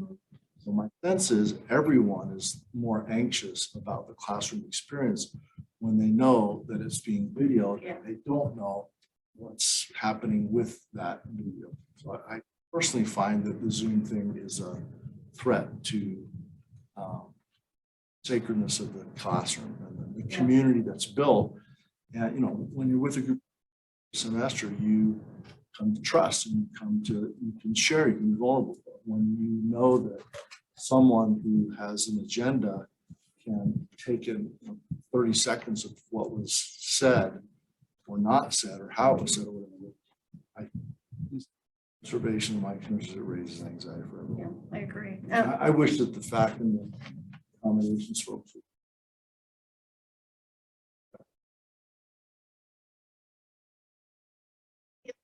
So my sense is everyone is more anxious about the classroom experience when they know that it's being videoed and they don't know what's happening with that video. So I personally find that the Zoom thing is a threat to sacredness of the classroom and the community that's built. And when you're with a group semester, you come to trust and you can share, you can be vulnerable. But when you know that someone who has an agenda can take in 30 seconds of what was said or not said or how it was said or whatever, observation of my experiences, it raises anxiety for everyone. I agree. I wish that the fact and the accommodations folks.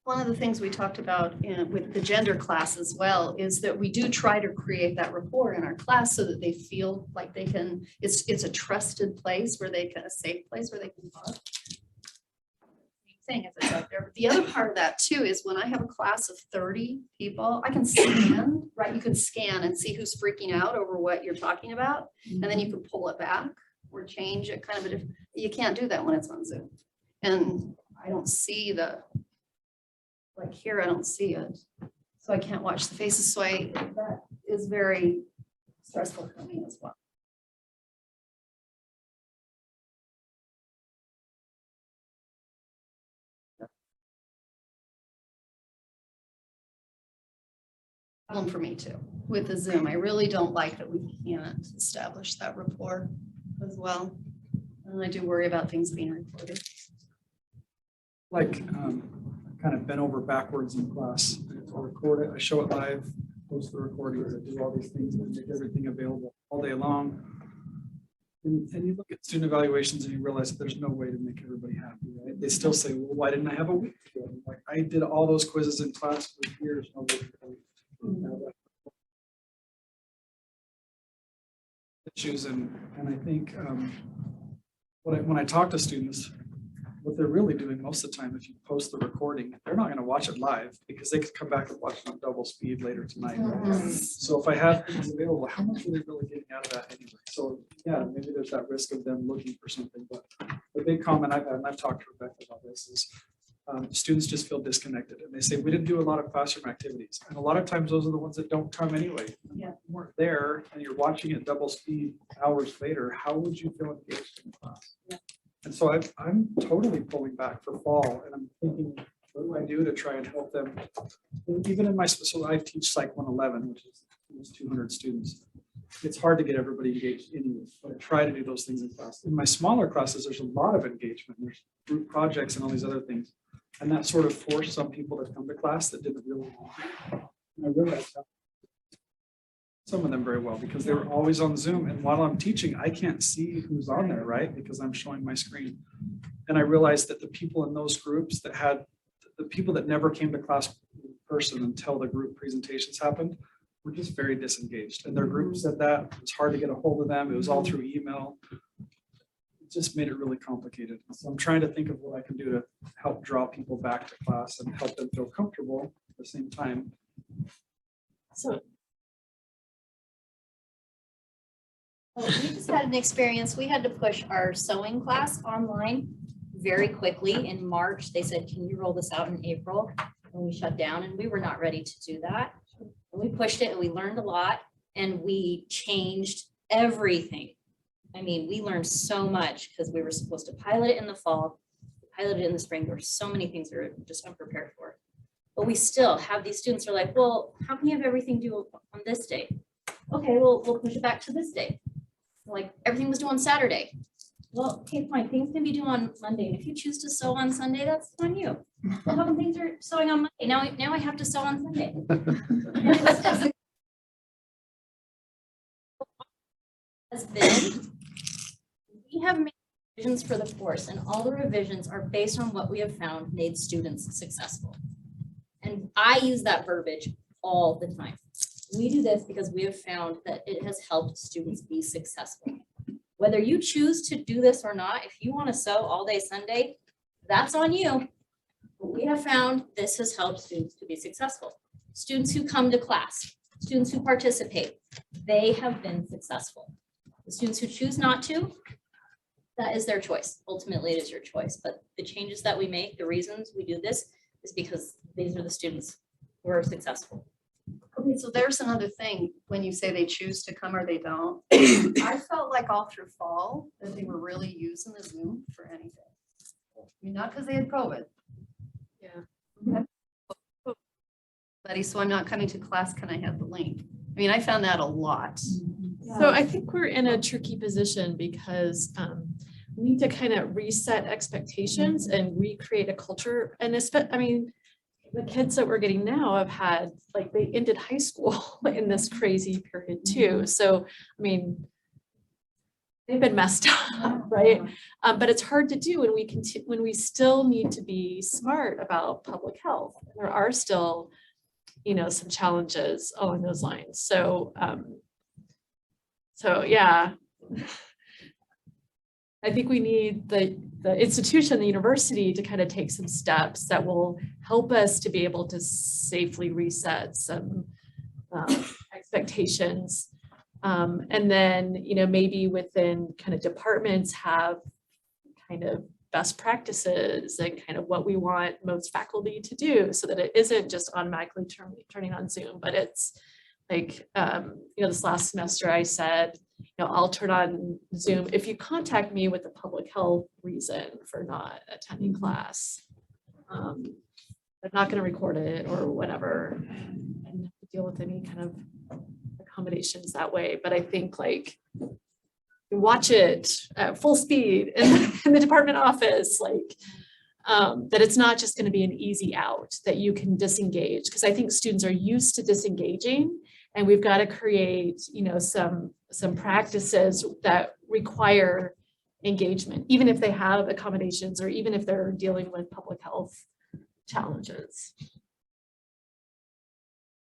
One of the things we talked about with the gender class as well is that we do try to create that rapport in our class so that they feel like they can, it's a trusted place where they can, a safe place where they can talk. Thing if it's out there. But the other part of that too is when I have a class of 30 people, I can scan, right? You can scan and see who's freaking out over what you're talking about. And then you can pull it back or change it kind of a different, you can't do that when it's on Zoom. And I don't see the, like here, I don't see it. So I can't watch the faces. So that is very stressful for me as well. Problem for me too with the Zoom. I really don't like that we can't establish that rapport as well. And I do worry about things being recorded. Like kind of bent over backwards in class. I record it, I show it live, post the recordings, I do all these things and make everything available all day long. And you look at student evaluations and you realize that there's no way to make everybody happy, right? They still say, well, why didn't I have a week to go? Like I did all those quizzes in class for years. Issues and I think when I talk to students, what they're really doing most of the time, if you post the recording, they're not going to watch it live because they could come back and watch it on double speed later tonight. Right? So if I have things available, how much are they really getting out of that anyway? So yeah, maybe there's that risk of them looking for something. But the big comment I've had, and I've talked to Rebecca about this, is students just feel disconnected and they say we didn't do a lot of classroom activities, and a lot of times those are the ones that don't come anyway. Yeah. You weren't there and you're watching it double speed hours later. How would you feel engaged in class? Yeah. And so I'm totally pulling back for fall, and I'm thinking, what do I do to try and help them? Even in my, so I teach Psych 111, which is almost 200 students. It's hard to get everybody engaged anyway, but I try to do those things in class. In my smaller classes, there's a lot of engagement. There's group projects and all these other things. And that sort of forced some people to come to class that didn't really want to. And I realized that some of them very well because they were always on Zoom. And while I'm teaching, I can't see who's on there, right? Because I'm showing my screen. And I realized that the people in those groups that had, the people that never came to class in person until the group presentations happened, were just very disengaged. And their group said that it was hard to get a hold of them. It was all through email. It just made it really complicated. So I'm trying to think of what I can do to help draw people back to class and help them feel comfortable at the same time. So we just had an experience. We had to push our sewing class online very quickly in March. They said, can you roll this out in April? And we shut down and we were not ready to do that. And we pushed it and we learned a lot and we changed everything. I mean, we learned so much because we were supposed to pilot it in the fall, pilot it in the spring. There were so many things we were just unprepared for. But we still have these students who are like, well, how can you have everything due on this day? Okay, well, we'll push it back to this day. Like everything was due on Saturday. Well, okay, fine. Things can be due on Monday. And if you choose to sew on Sunday, that's on you. Well, how come things are sewing on Monday? Now I have to sew on Sunday. Has been, we have made revisions for the course, and all the revisions are based on what we have found made students successful. And I use that verbiage all the time. We do this because we have found that it has helped students be successful. Whether you choose to do this or not, if you want to sew all day Sunday, that's on you. But we have found this has helped students to be successful. Students who come to class, students who participate, they have been successful. The students who choose not to, that is their choice. Ultimately, it is your choice. But the changes that we make, the reasons we do this is because these are the students who are successful. Okay, so there's another thing when you say they choose to come or they don't. I felt like all through fall that they were really using the Zoom for anything. I mean, not because they had COVID, Buddy, so I'm not coming to class, can I have the link? I mean, I found that a lot. So I think we're in a tricky position because we need to kind of reset expectations and recreate a culture. And I mean, the kids that we're getting now have had, like, they ended high school in this crazy period too. So, I mean, they've been messed up, right? But it's hard to do when we still need to be smart about public health. There are still, you know, some challenges along those lines. So, yeah, I think we need the institution, the university, to kind of take some steps that will help us to be able to safely reset some expectations. And then, you know, maybe within kind of departments have kind of best practices and kind of what we want most faculty to do so that it isn't just automatically turning on Zoom, but it's like, you know, this last semester I said, you know, I'll turn on Zoom if you contact me with a public health reason for not attending class. I'm not going to record it or whatever and have to deal with any kind of accommodations that way. But I think, like, watch it at full speed in the department office, like, that it's not just going to be an easy out, that you can disengage, because I think students are used to disengaging, and we've got to create, you know, some practices that require engagement, even if they have accommodations or even if they're dealing with public health challenges.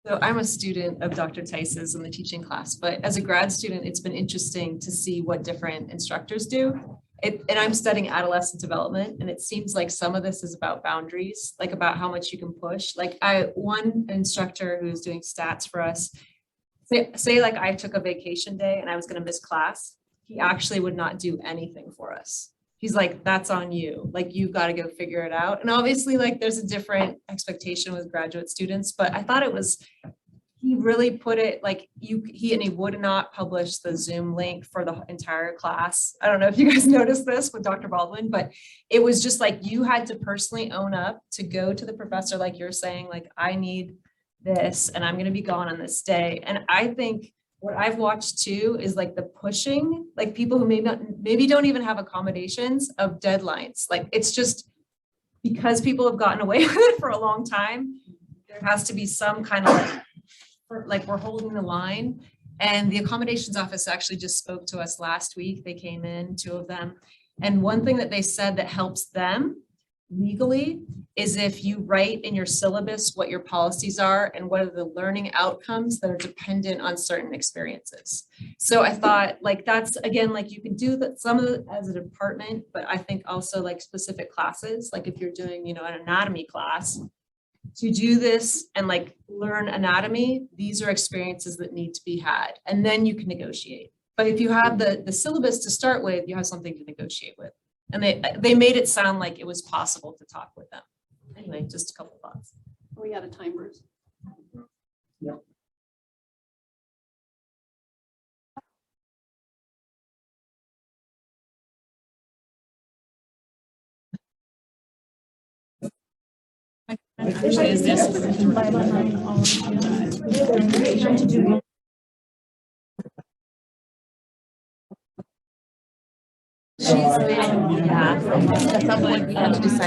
So I'm a student of Dr. Tice's in the teaching class, but as a grad student, it's been interesting to see what different instructors do. And I'm studying adolescent development, and it seems like some of this is about boundaries, like about how much you can push. Like one instructor who's doing stats for us, say like I took a vacation day and I was going to miss class, he actually would not do anything for us. He's like, that's on you. Like, you've got to go figure it out. And obviously, like, there's a different expectation with graduate students, but I thought he really put it like he would not publish the Zoom link for the entire class. I don't know if you guys noticed this with Dr. Baldwin, but it was just like, you had to personally own up to go to the professor, like you're saying, like, I need this and I'm going to be gone on this day. And I think what I've watched too is like the pushing, like people who maybe don't even have accommodations of deadlines. Like, it's just because people have gotten away with it for a long time, there has to be some kind of like we're holding the line. And the accommodations office actually just spoke to us last week. They came in, 2 of them. And one thing that they said that helps them legally is if you write in your syllabus what your policies are and what are the learning outcomes that are dependent on certain experiences. So I thought, like, that's, again, like, you can do that some of it as a department, but I think also like specific classes, like if you're doing, you know, an anatomy class, to do this and like learn anatomy, these are experiences that need to be had, and then you can negotiate. But if you have the syllabus to start with, you have something to negotiate with. And they made it sound like it was possible to talk with them. Anyway, just a couple thoughts. Are we out of time, Bruce? Yep. Is this? She's, yeah, at some point we have to decide